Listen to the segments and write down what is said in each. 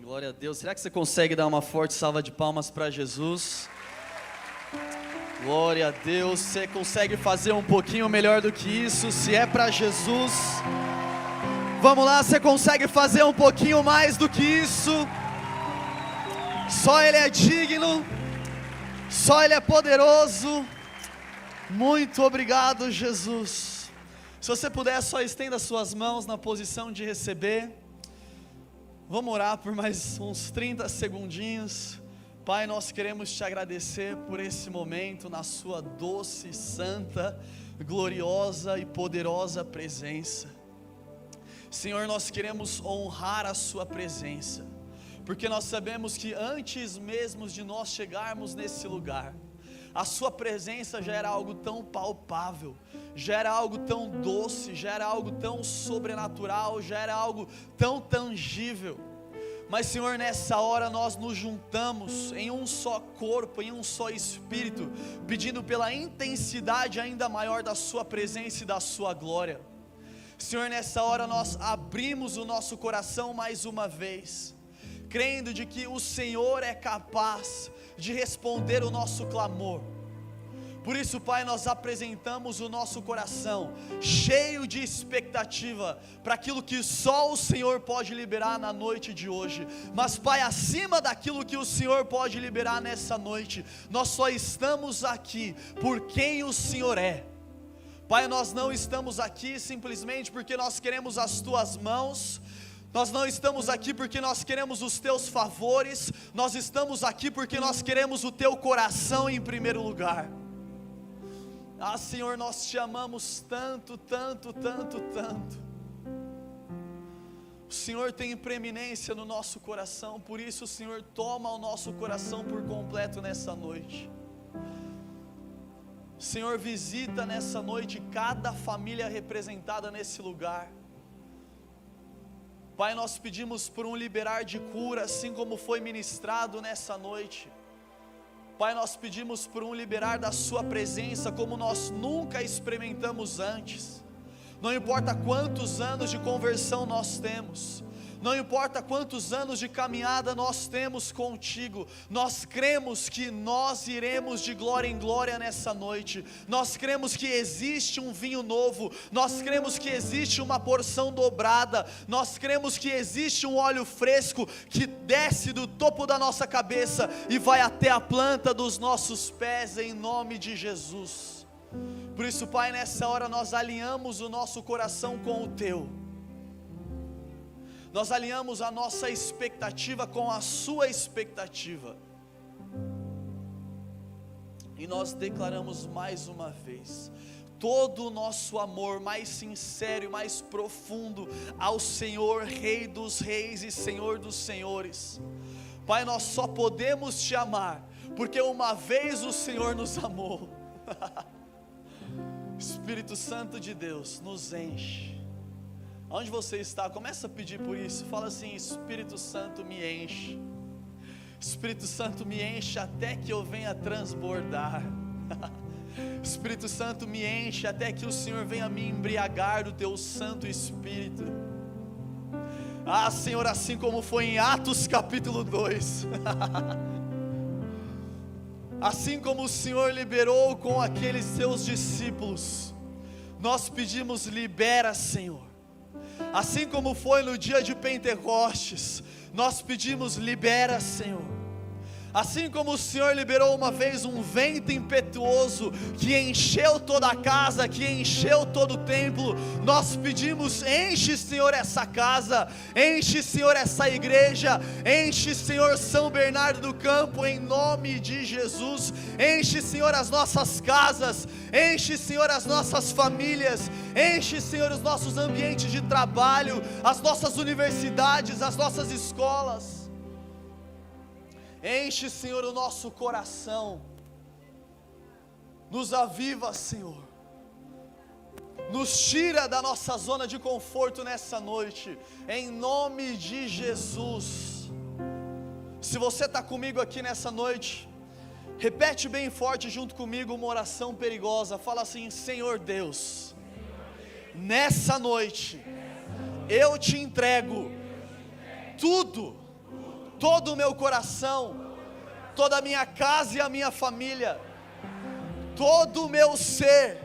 Glória a Deus. Será que você consegue dar uma forte salva de palmas para Jesus? Glória a Deus. Você consegue fazer um pouquinho melhor do que isso? Se é para Jesus, vamos lá, você consegue fazer um pouquinho mais do que isso? Só Ele é digno, só Ele é poderoso. Muito obrigado, Jesus. Se você puder, só estenda suas mãos na posição de receber. Vamos orar por mais uns 30 segundinhos. Pai, nós queremos te agradecer por esse momento na sua doce, santa, gloriosa e poderosa presença. Senhor, nós queremos honrar a sua presença, porque nós sabemos que antes mesmo de nós chegarmos nesse lugar, a sua presença já era algo tão palpável, já era algo tão doce, já era algo tão sobrenatural, já era algo tão tangível. Mas Senhor, nessa hora nós nos juntamos em um só corpo, em um só espírito, pedindo pela intensidade ainda maior da sua presença e da sua glória. Senhor, nessa hora nós abrimos o nosso coração mais uma vez, crendo de que o Senhor é capaz de responder o nosso clamor. Por isso, Pai, nós apresentamos o nosso coração cheio de expectativa para aquilo que só o Senhor pode liberar na noite de hoje. Mas, Pai, acima daquilo que o Senhor pode liberar nessa noite, nós só estamos aqui por quem o Senhor é. Pai, nós não estamos aqui simplesmente porque nós queremos as Tuas mãos. Nós não estamos aqui porque nós queremos os Teus favores. Nós estamos aqui porque nós queremos o Teu coração em primeiro lugar. Ah, Senhor, nós te amamos tanto, tanto, tanto, tanto. O Senhor tem preeminência no nosso coração, por isso o Senhor toma o nosso coração por completo nessa noite. Senhor, visita nessa noite cada família representada nesse lugar. Pai, nós pedimos por um liberar de cura, assim como foi ministrado nessa noite. Pai, nós pedimos por um liberar da sua presença como nós nunca experimentamos antes. Não importa quantos anos de conversão nós temos, não importa quantos anos de caminhada nós temos contigo, nós cremos que nós iremos de glória em glória nessa noite. Nós cremos que existe um vinho novo, nós cremos que existe uma porção dobrada, nós cremos que existe um óleo fresco que desce do topo da nossa cabeça e vai até a planta dos nossos pés, em nome de Jesus. Por isso, Pai, nessa hora nós alinhamos o nosso coração com o Teu. Nós alinhamos a nossa expectativa com a sua expectativa. E nós declaramos mais uma vez todo o nosso amor mais sincero e mais profundo ao Senhor, Rei dos Reis e Senhor dos Senhores. Pai, nós só podemos te amar porque uma vez o Senhor nos amou. Espírito Santo de Deus, nos enche. Onde você está, começa a pedir por isso. Fala assim: Espírito Santo, me enche. Espírito Santo, me enche até que eu venha transbordar. Espírito Santo, me enche até que o Senhor venha me embriagar do Teu Santo Espírito. Ah, Senhor, assim como foi em Atos capítulo 2. Assim como o Senhor liberou com aqueles Seus discípulos, nós pedimos: libera, Senhor. Assim como foi no dia de Pentecostes, nós pedimos: libera, Senhor. Assim como o Senhor liberou uma vez um vento impetuoso que encheu toda a casa, que encheu todo o templo, nós pedimos: enche, Senhor, essa casa, enche, Senhor, essa igreja, enche, Senhor, São Bernardo do Campo, em nome de Jesus. Enche, Senhor, as nossas casas, enche, Senhor, as nossas famílias, enche, Senhor, os nossos ambientes de trabalho, as nossas universidades, as nossas escolas. Enche, Senhor, o nosso coração, nos aviva, Senhor, nos tira da nossa zona de conforto nessa noite, em nome de Jesus. Se você está comigo aqui nessa noite, repete bem forte junto comigo uma oração perigosa. Fala assim: Senhor Deus, nessa noite, eu te entrego tudo todo o meu coração, toda a minha casa e a minha família, todo o meu ser,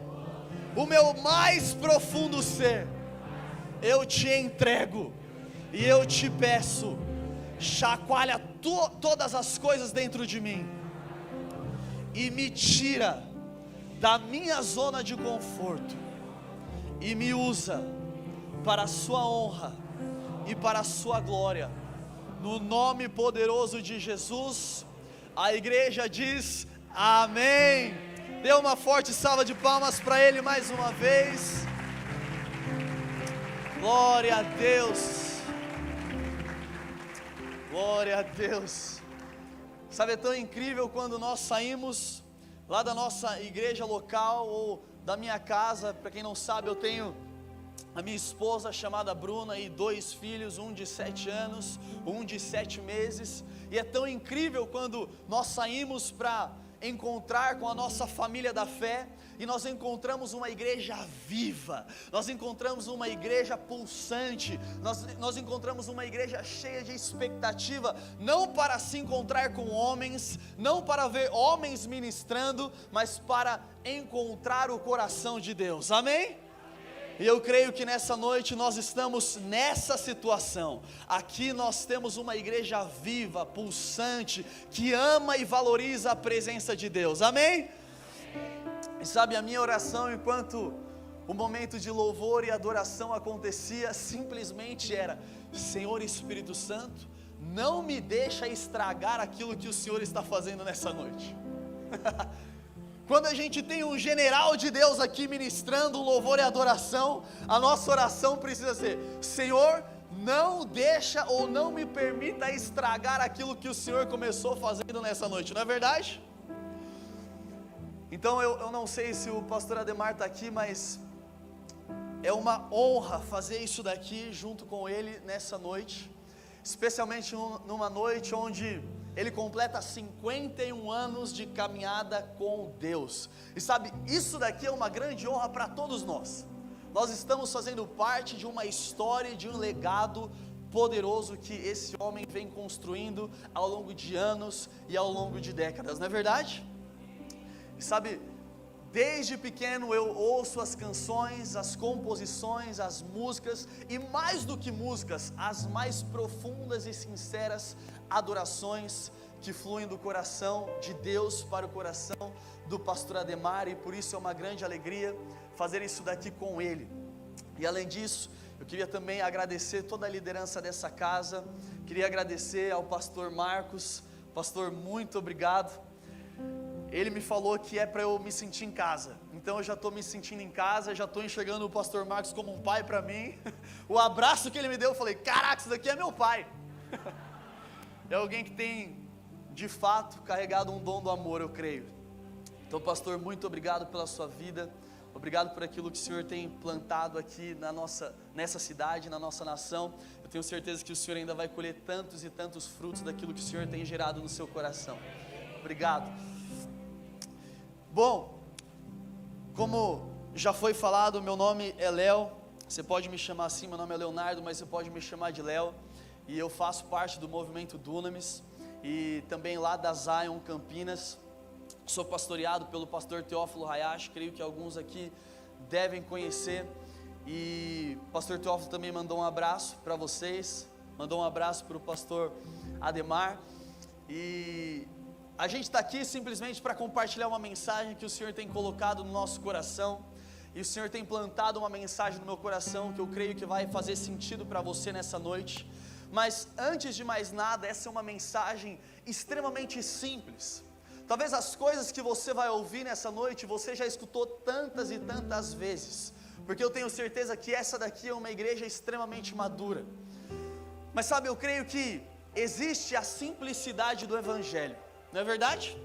o meu mais profundo ser, eu te entrego e eu te peço, chacoalha todas as coisas dentro de mim e me tira da minha zona de conforto e me usa para a sua honra e para a sua glória, no nome poderoso de Jesus. A igreja diz amém. Dê uma forte salva de palmas para Ele mais uma vez. Glória a Deus, glória a Deus. Sabe, é tão incrível quando nós saímos lá da nossa igreja local ou da minha casa. Para quem não sabe, eu tenho a minha esposa chamada Bruna e 2 filhos, um de 7 anos, um de 7 meses. E é tão incrível quando nós saímos para encontrar com a nossa família da fé, e nós encontramos uma igreja viva, nós encontramos uma igreja pulsante, nós encontramos uma igreja cheia de expectativa, não para se encontrar com homens, não para ver homens ministrando, mas para encontrar o coração de Deus, amém? E eu creio que nessa noite nós estamos nessa situação. Aqui nós temos uma igreja viva, pulsante, que ama e valoriza a presença de Deus, amém? E sabe, a minha oração enquanto o momento de louvor e adoração acontecia, simplesmente era: Senhor Espírito Santo, não me deixa estragar aquilo que o Senhor está fazendo nessa noite. Quando a gente tem um general de Deus aqui ministrando louvor e adoração, a nossa oração precisa ser: Senhor, não deixa ou não me permita estragar aquilo que o Senhor começou fazendo nessa noite, não é verdade? Então eu não sei se o pastor Ademar está aqui, mas é uma honra fazer isso daqui junto com ele nessa noite, especialmente numa noite onde ele completa 51 anos de caminhada com Deus. E sabe, isso daqui é uma grande honra para todos nós. Nós estamos fazendo parte de uma história, de um legado poderoso que esse homem vem construindo ao longo de anos e ao longo de décadas, não é verdade? E sabe, desde pequeno eu ouço as canções, as composições, as músicas, e mais do que músicas, as mais profundas e sinceras adorações que fluem do coração de Deus para o coração do pastor Ademar, e por isso é uma grande alegria fazer isso daqui com ele. E além disso, eu queria também agradecer toda a liderança dessa casa, queria agradecer ao pastor Marcos. Pastor, muito obrigado. Ele me falou que é para eu me sentir em casa, então eu já estou me sentindo em casa, já estou enxergando o pastor Marcos como um pai para mim. O abraço que ele me deu, eu falei: caraca, isso daqui é meu pai. É alguém que tem de fato carregado um dom do amor, eu creio. Então, pastor, muito obrigado pela sua vida, obrigado por aquilo que o Senhor tem plantado aqui nessa cidade, na nossa nação. Eu tenho certeza que o Senhor ainda vai colher tantos e tantos frutos daquilo que o Senhor tem gerado no seu coração. Obrigado. Bom, como já foi falado, meu nome é Léo. Você pode me chamar assim, meu nome é Leonardo, mas você pode me chamar de Léo. E eu faço parte do movimento Dunamis e também lá da Zion Campinas. Sou pastoreado pelo pastor Teófilo Hayashi, creio que alguns aqui devem conhecer. E o pastor Teófilo também mandou um abraço para vocês, mandou um abraço para o pastor Ademar. E a gente está aqui simplesmente para compartilhar uma mensagem que o Senhor tem colocado no nosso coração. E o Senhor tem plantado uma mensagem no meu coração que eu creio que vai fazer sentido para você nessa noite. Mas antes de mais nada, essa é uma mensagem extremamente simples. Talvez as coisas que você vai ouvir nessa noite, você já escutou tantas e tantas vezes, porque eu tenho certeza que essa daqui é uma igreja extremamente madura. Mas sabe, eu creio que existe a simplicidade do Evangelho, não é verdade?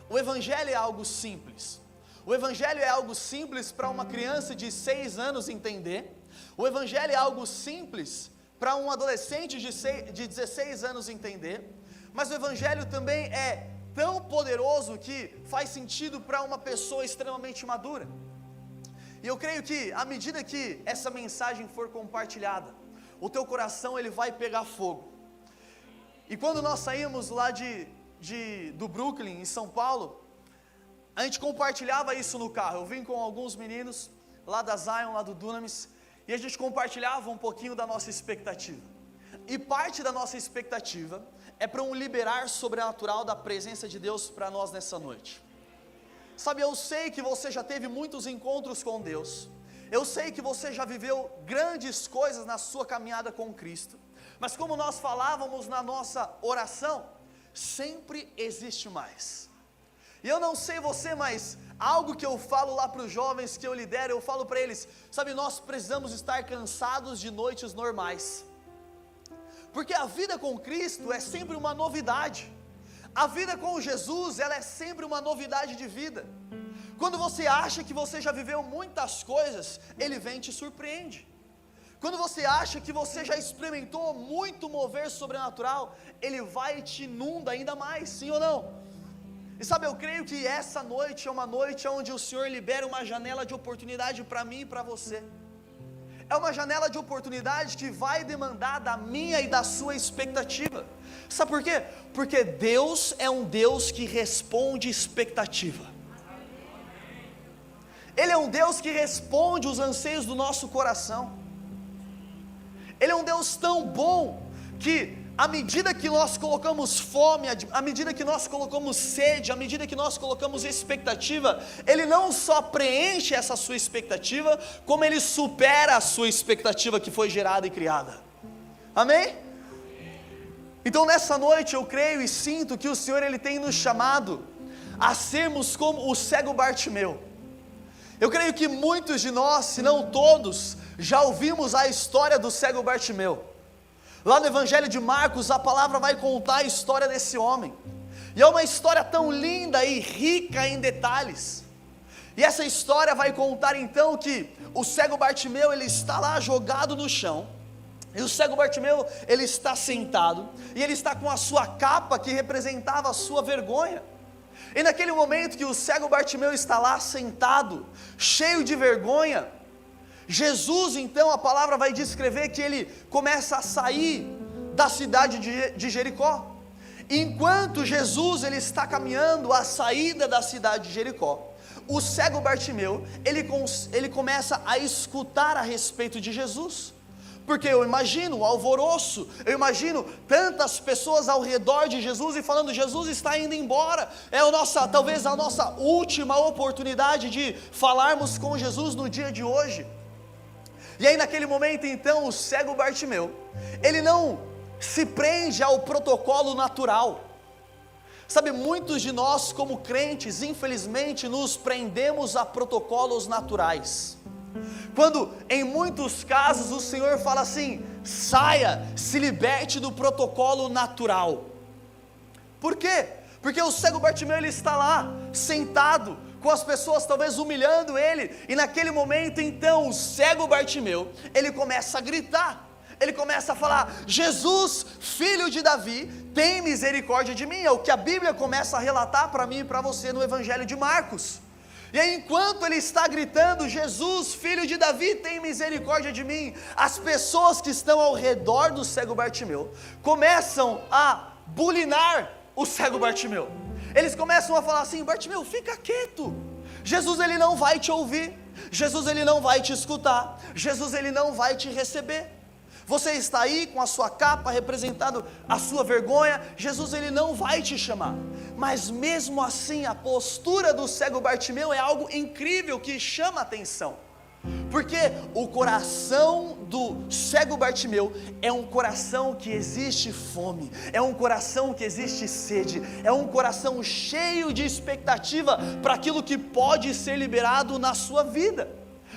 O Evangelho é algo simples. O Evangelho é algo simples para uma criança de 6 anos entender. O Evangelho é algo simples para um adolescente de 16 anos entender. Mas o Evangelho também é tão poderoso que faz sentido para uma pessoa extremamente madura. E eu creio que à medida que essa mensagem for compartilhada, o teu coração ele vai pegar fogo. E quando nós saímos lá do Brooklyn, em São Paulo, a gente compartilhava isso no carro. Eu vim com alguns meninos lá da Zion, lá do Dunamis, e a gente compartilhava um pouquinho da nossa expectativa. E parte da nossa expectativa é para um liberar sobrenatural da presença de Deus para nós nessa noite. Sabe, eu sei que você já teve muitos encontros com Deus, eu sei que você já viveu grandes coisas na sua caminhada com Cristo, mas como nós falávamos na nossa oração, sempre existe mais. E eu não sei você, mas algo que eu falo lá para os jovens que eu lidero, eu falo para eles, sabe, nós precisamos estar cansados de noites normais, porque a vida com Cristo é sempre uma novidade. A vida com Jesus, ela é sempre uma novidade de vida. Quando você acha que você já viveu muitas coisas, Ele vem e te surpreende. Quando você acha que você já experimentou muito mover sobrenatural, Ele vai e te inunda ainda mais, sim ou não? E sabe, eu creio que essa noite é uma noite onde o Senhor libera uma janela de oportunidade para mim e para você. É uma janela de oportunidade que vai demandar da minha e da sua expectativa. Sabe por quê? Porque Deus é um Deus que responde expectativa. Ele é um Deus que responde os anseios do nosso coração. Ele é um Deus tão bom que à medida que nós colocamos fome, à medida que nós colocamos sede, à medida que nós colocamos expectativa, Ele não só preenche essa sua expectativa, como Ele supera a sua expectativa que foi gerada e criada. Amém? Então nessa noite eu creio e sinto que o Senhor Ele tem nos chamado a sermos como o cego Bartimeu. Eu creio que muitos de nós, se não todos, já ouvimos a história do cego Bartimeu. Lá no Evangelho de Marcos, a palavra vai contar a história desse homem, e é uma história tão linda e rica em detalhes. E essa história vai contar então que o cego Bartimeu, ele está lá jogado no chão, e o cego Bartimeu, ele está sentado, e ele está com a sua capa que representava a sua vergonha. E naquele momento que o cego Bartimeu está lá sentado, cheio de vergonha, Jesus, então, a palavra vai descrever que ele começa a sair da cidade de Jericó. Enquanto Jesus ele está caminhando à saída da cidade de Jericó, o cego Bartimeu, ele começa a escutar a respeito de Jesus. Porque eu imagino o alvoroço, eu imagino tantas pessoas ao redor de Jesus e falando, Jesus está indo embora, talvez a nossa última oportunidade de falarmos com Jesus no dia de hoje. E aí naquele momento então o cego Bartimeu, ele não se prende ao protocolo natural. Sabe, muitos de nós como crentes, infelizmente, nos prendemos a protocolos naturais. Quando em muitos casos o Senhor fala assim, saia, se liberte do protocolo natural. Por quê? Porque o cego Bartimeu ele está lá, sentado, com as pessoas talvez humilhando ele, e naquele momento então o cego Bartimeu, ele começa a gritar, ele começa a falar, Jesus, filho de Davi, tem misericórdia de mim, é o que a Bíblia começa a relatar para mim e para você no Evangelho de Marcos. E aí enquanto ele está gritando, Jesus, filho de Davi, tem misericórdia de mim, as pessoas que estão ao redor do cego Bartimeu, começam a bulinar o cego Bartimeu. Eles começam a falar assim, Bartimeu, fica quieto, Jesus ele não vai te ouvir, Jesus ele não vai te escutar, Jesus ele não vai te receber. Você está aí com a sua capa representando a sua vergonha, Jesus ele não vai te chamar. Mas mesmo assim a postura do cego Bartimeu é algo incrível que chama a atenção. Porque o coração do cego Bartimeu é um coração que existe fome, é um coração que existe sede, é um coração cheio de expectativa para aquilo que pode ser liberado na sua vida.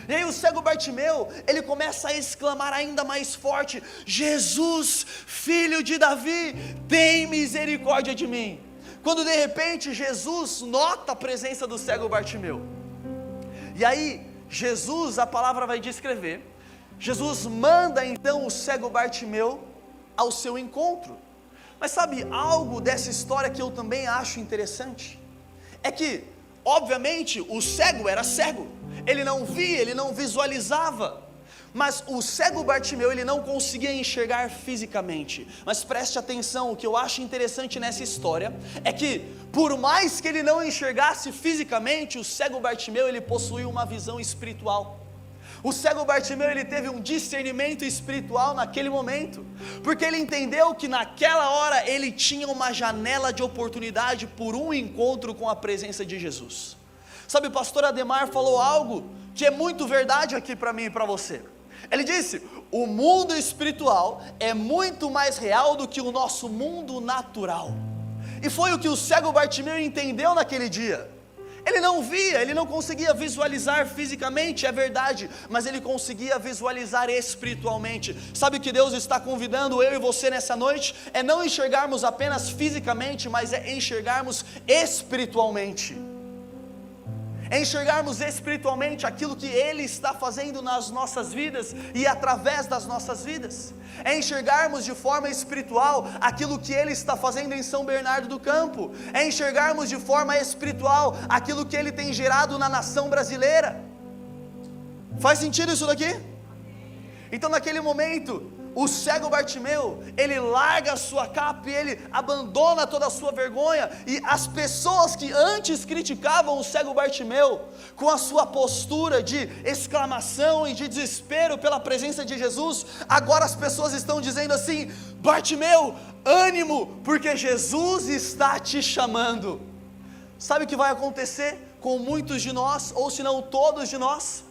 E aí o cego Bartimeu, ele começa a exclamar ainda mais forte, Jesus, filho de Davi, tem misericórdia de mim. Quando de repente Jesus nota a presença do cego Bartimeu, e aí Jesus, a palavra vai descrever, Jesus manda então o cego Bartimeu ao seu encontro. Mas sabe algo dessa história que eu também acho interessante? É que, obviamente, o cego era cego, ele não via, ele não visualizava. Mas o cego Bartimeu, ele não conseguia enxergar fisicamente. Mas preste atenção, o que eu acho interessante nessa história é que, por mais que ele não enxergasse fisicamente, o cego Bartimeu, ele possuía uma visão espiritual. O cego Bartimeu, ele teve um discernimento espiritual naquele momento, porque ele entendeu que naquela hora ele tinha uma janela de oportunidade por um encontro com a presença de Jesus. Sabe, o pastor Ademar falou algo que é muito verdade aqui para mim e para você. Ele disse: o mundo espiritual é muito mais real do que o nosso mundo natural. E foi o que o cego Bartimeu entendeu naquele dia. Ele não via, ele não conseguia visualizar fisicamente, é verdade, mas ele conseguia visualizar espiritualmente. Sabe o que Deus está convidando eu e você nessa noite? É não enxergarmos apenas fisicamente, mas é enxergarmos espiritualmente. É enxergarmos espiritualmente aquilo que Ele está fazendo nas nossas vidas e através das nossas vidas. É enxergarmos de forma espiritual aquilo que Ele está fazendo em São Bernardo do Campo. É enxergarmos de forma espiritual aquilo que Ele tem gerado na nação brasileira. Faz sentido isso daqui? Então, naquele momento, o cego Bartimeu, ele larga a sua capa e ele abandona toda a sua vergonha, e as pessoas que antes criticavam o cego Bartimeu, com a sua postura de exclamação e de desespero pela presença de Jesus, agora as pessoas estão dizendo assim: Bartimeu, ânimo, porque Jesus está te chamando. Sabe o que vai acontecer com muitos de nós, ou se não todos de nós?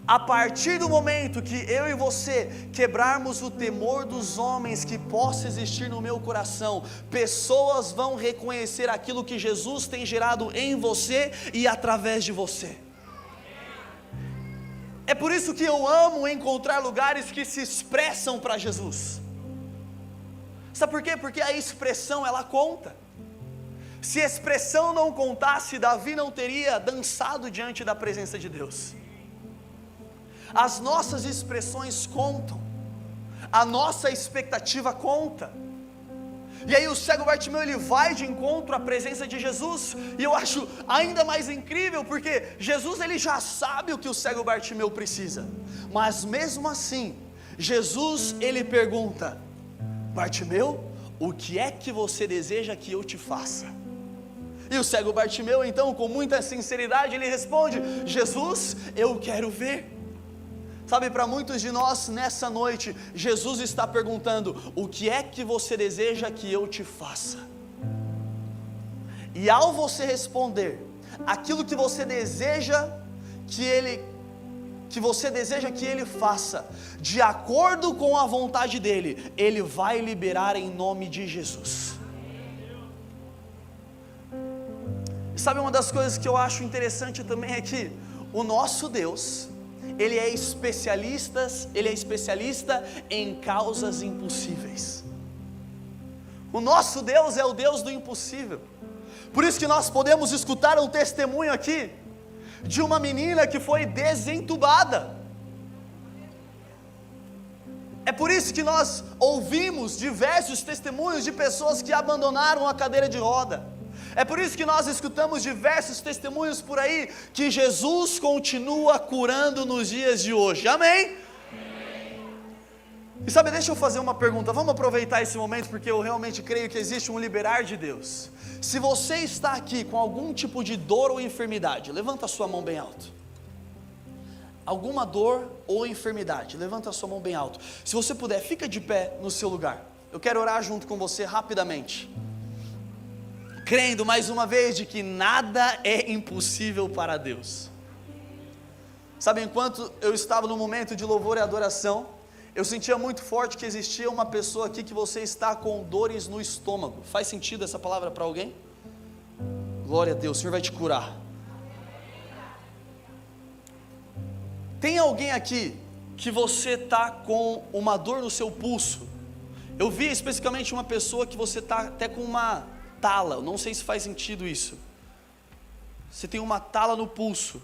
A partir do momento que eu e você quebrarmos o temor dos homens que possa existir no meu coração, pessoas vão reconhecer aquilo que Jesus tem gerado em você e através de você. É por isso que eu amo encontrar lugares que se expressam para Jesus. Sabe por quê? Porque a expressão, ela conta. Se a expressão não contasse, Davi não teria dançado diante da presença de Deus. As nossas expressões contam, a nossa expectativa conta. E aí o cego Bartimeu, ele vai de encontro à presença de Jesus, e eu acho ainda mais incrível, porque Jesus, ele já sabe o que o cego Bartimeu precisa, mas mesmo assim, Jesus, ele pergunta: Bartimeu, o que é que você deseja que eu te faça? E o cego Bartimeu, então, com muita sinceridade, ele responde: Jesus, eu quero ver. Sabe, para muitos de nós nessa noite, Jesus está perguntando: o que é que você deseja que eu te faça? E ao você responder aquilo que você deseja que Ele faça, de acordo com a vontade dEle, Ele vai liberar em nome de Jesus. Sabe, uma das coisas que eu acho interessante também é que o nosso Deus, Ele é especialista em causas impossíveis. O nosso Deus é o Deus do impossível. Por isso que nós podemos escutar um testemunho aqui, de uma menina que foi desentubada. É por isso que nós ouvimos diversos testemunhos de pessoas que abandonaram a cadeira de roda. É por isso que nós escutamos diversos testemunhos por aí, que Jesus continua curando nos dias de hoje, amém? E sabe, deixa eu fazer uma pergunta, vamos aproveitar esse momento, porque eu realmente creio que existe um liberar de Deus. Se você está aqui com algum tipo de dor ou enfermidade, levanta a sua mão bem alto. Alguma dor ou enfermidade, levanta a sua mão bem alto. Se você puder, fica de pé no seu lugar, eu quero orar junto com você rapidamente, crendo mais uma vez de que nada é impossível para Deus. Sabe, enquanto eu estava no momento de louvor e adoração, eu sentia muito forte que existia uma pessoa aqui que você está com dores no estômago. Faz sentido essa palavra para alguém? Glória a Deus, o Senhor vai te curar. Tem alguém aqui que você está com uma dor no seu pulso? Eu vi especificamente uma pessoa que você está até com uma tala, eu não sei se faz sentido isso. Você tem uma tala no pulso.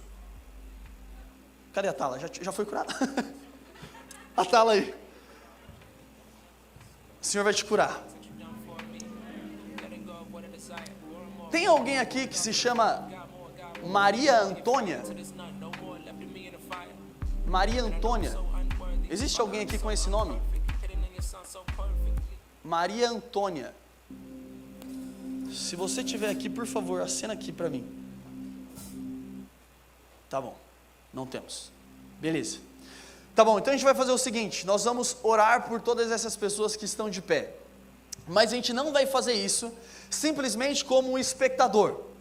Cadê a tala? Já foi curada? A tala aí. O Senhor vai te curar. Tem alguém aqui que se chama Maria Antônia? Maria Antônia. Existe alguém aqui com esse nome? Maria Antônia. Se você estiver aqui, por favor, acena aqui para mim. Tá bom, não temos. Beleza. Tá bom, então a gente vai fazer o seguinte, nós vamos orar por todas essas pessoas que estão de pé. Mas a gente não vai fazer isso simplesmente como um espectador.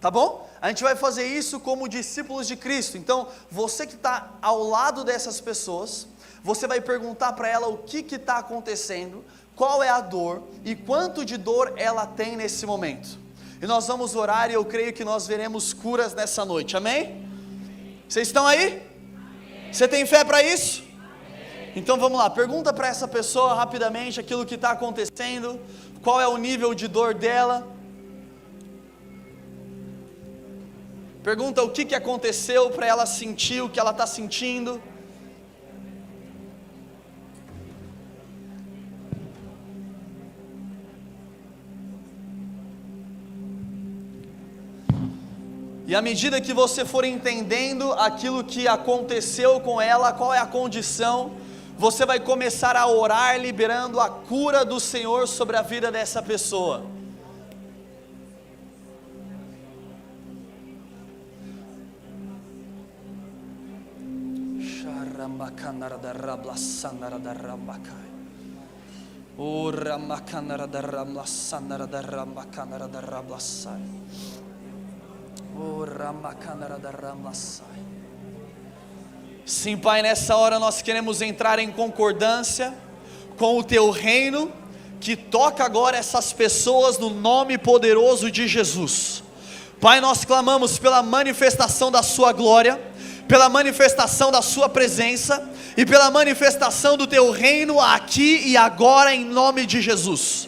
Tá bom? A gente vai fazer isso como discípulos de Cristo. Então, você que está ao lado dessas pessoas, você vai perguntar para ela o que está acontecendo, qual é a dor e quanto de dor ela tem nesse momento. E nós vamos orar e eu creio que nós veremos curas nessa noite, amém? Vocês estão aí? Você tem fé para isso? Então vamos lá, pergunta para essa pessoa rapidamente aquilo que está acontecendo, qual é o nível de dor dela. Pergunta o que aconteceu para ela sentir o que ela está sentindo. E à medida que você for entendendo aquilo que aconteceu com ela, qual é a condição, você vai começar a orar liberando a cura do Senhor sobre a vida dessa pessoa. Sim, Pai, nessa hora nós queremos entrar em concordância com o Teu reino, que toca agora essas pessoas no nome poderoso de Jesus. Pai, nós clamamos pela manifestação da Sua glória, pela manifestação da Sua presença e pela manifestação do Teu reino aqui e agora em nome de Jesus.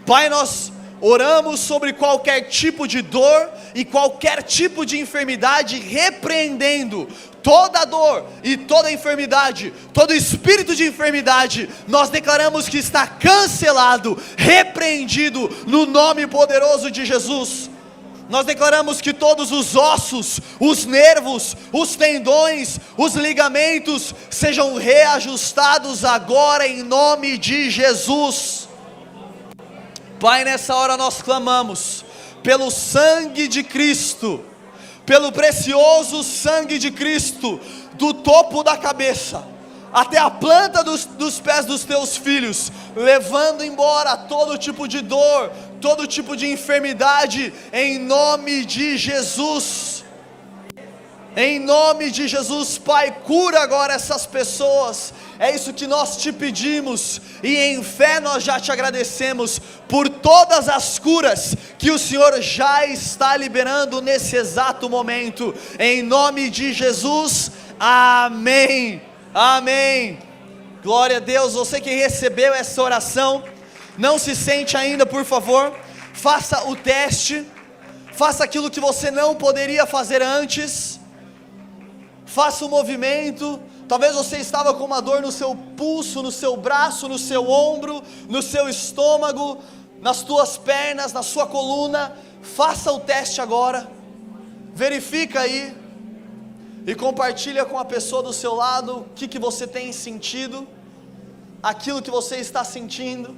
Pai, nós oramos sobre qualquer tipo de dor e qualquer tipo de enfermidade, repreendendo toda dor e toda enfermidade, todo espírito de enfermidade, nós declaramos que está cancelado, repreendido no nome poderoso de Jesus. Nós declaramos que todos os ossos, os nervos, os tendões, os ligamentos sejam reajustados agora em nome de Jesus. Pai, nessa hora nós clamamos pelo sangue de Cristo, pelo precioso sangue de Cristo, do topo da cabeça até a planta dos pés dos teus filhos, levando embora todo tipo de dor, todo tipo de enfermidade, em nome de Jesus. Em nome de Jesus, Pai, cura agora essas pessoas. É isso que nós te pedimos, e em fé nós já te agradecemos por todas as curas que o Senhor já está liberando nesse exato momento, em nome de Jesus, amém, amém. Glória a Deus. Você que recebeu essa oração, não se sente ainda, por favor, faça o teste, faça aquilo que você não poderia fazer antes, faça o movimento. Talvez você estava com uma dor no seu pulso, no seu braço, no seu ombro, no seu estômago, nas tuas pernas, na sua coluna. Faça o teste agora, verifica aí e compartilha com a pessoa do seu lado o que você tem sentido, aquilo que você está sentindo.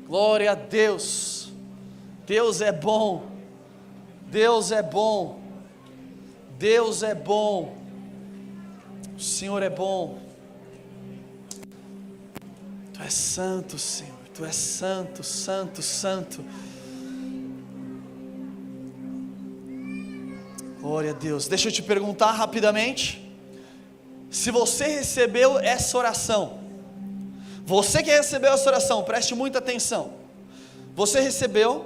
Glória a Deus. Deus é bom, Deus é bom, Deus é bom. O Senhor é bom. Tu és santo, Senhor. Tu és santo, santo, santo. Glória a Deus. Deixa eu te perguntar rapidamente, se você recebeu essa oração. Você que recebeu essa oração, preste muita atenção. Você recebeu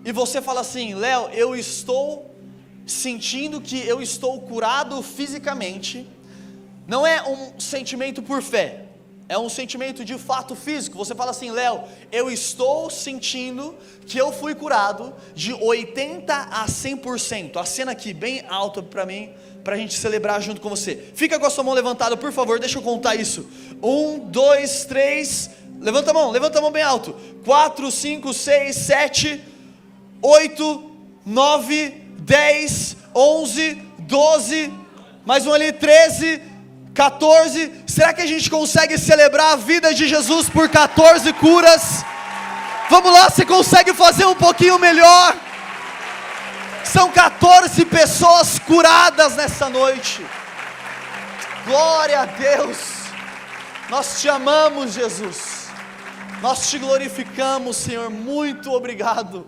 e você fala assim: Léo, eu estou sentindo que eu estou curado fisicamente. Não é um sentimento por fé, é um sentimento de fato físico. Você fala assim: Léo, eu estou sentindo que eu fui curado de 80% a 100%. Acena aqui bem alto para mim, para a gente celebrar junto com você. Fica com a sua mão levantada, por favor, deixa eu contar isso. 1, 2, 3, levanta a mão bem alto. 4, 5, 6, 7, 8, 9, 10, 11, 12, Mais um ali, 13, 14. Será que a gente consegue celebrar a vida de Jesus por 14 curas? Vamos lá, você consegue fazer um pouquinho melhor? São 14 pessoas curadas nessa noite. Glória a Deus. Nós te amamos, Jesus. Nós te glorificamos, Senhor. Muito obrigado.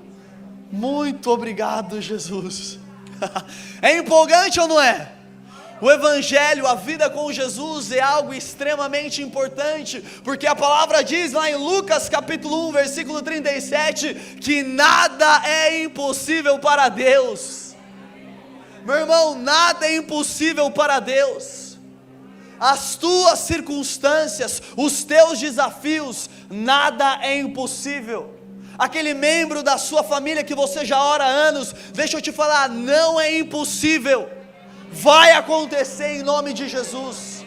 Muito obrigado, Jesus. É empolgante ou não é? O Evangelho, a vida com Jesus é algo extremamente importante, porque a palavra diz lá em Lucas capítulo 1, versículo 37, que nada é impossível para Deus. Meu irmão, nada é impossível para Deus. As tuas circunstâncias, os teus desafios, nada é impossível. Aquele membro da sua família que você já ora há anos, deixa eu te falar, não é impossível. Vai acontecer em nome de Jesus.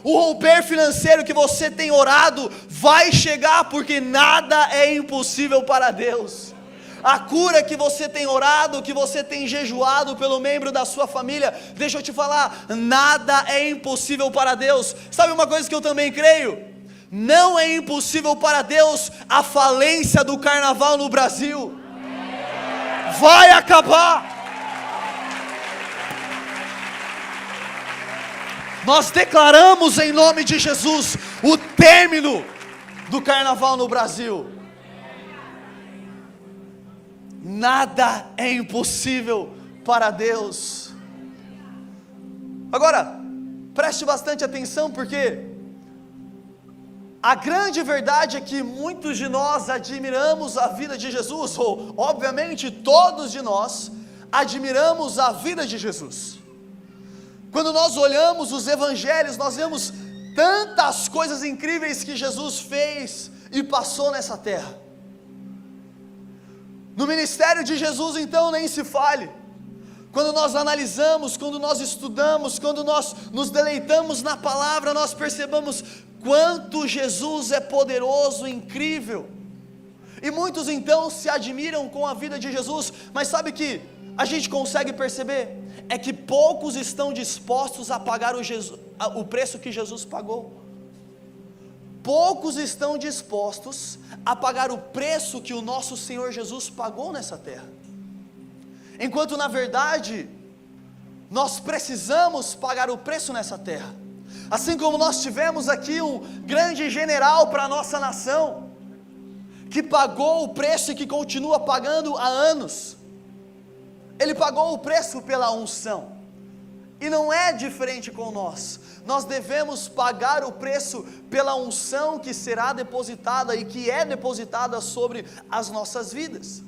O romper financeiro que você tem orado vai chegar, porque nada é impossível para Deus. A cura que você tem orado, que você tem jejuado pelo membro da sua família, deixa eu te falar, nada é impossível para Deus. Sabe uma coisa que eu também creio? Não é impossível para Deus a falência do carnaval no Brasil. Vai acabar. Nós declaramos em nome de Jesus o término do carnaval no Brasil. Nada é impossível para Deus. Agora, preste bastante atenção, porque a grande verdade é que muitos de nós admiramos a vida de Jesus, ou obviamente todos de nós admiramos a vida de Jesus. Quando nós olhamos os evangelhos, nós vemos tantas coisas incríveis que Jesus fez e passou nessa terra. No ministério de Jesus, então, nem se fale. Quando nós analisamos, quando nós estudamos, quando nós nos deleitamos na palavra, nós percebemos quanto Jesus é poderoso, incrível. E muitos então se admiram com a vida de Jesus, mas sabe que a gente consegue perceber? É que poucos estão dispostos a pagar o preço que Jesus pagou. Poucos estão dispostos a pagar o preço que o nosso Senhor Jesus pagou nessa terra. Enquanto na verdade, nós precisamos pagar o preço nessa terra. Assim como nós tivemos aqui um grande general para a nossa nação, que pagou o preço e que continua pagando há anos. Ele pagou o preço pela unção, e não é diferente com nós. Nós devemos pagar o preço pela unção que será depositada e que é depositada sobre as nossas vidas.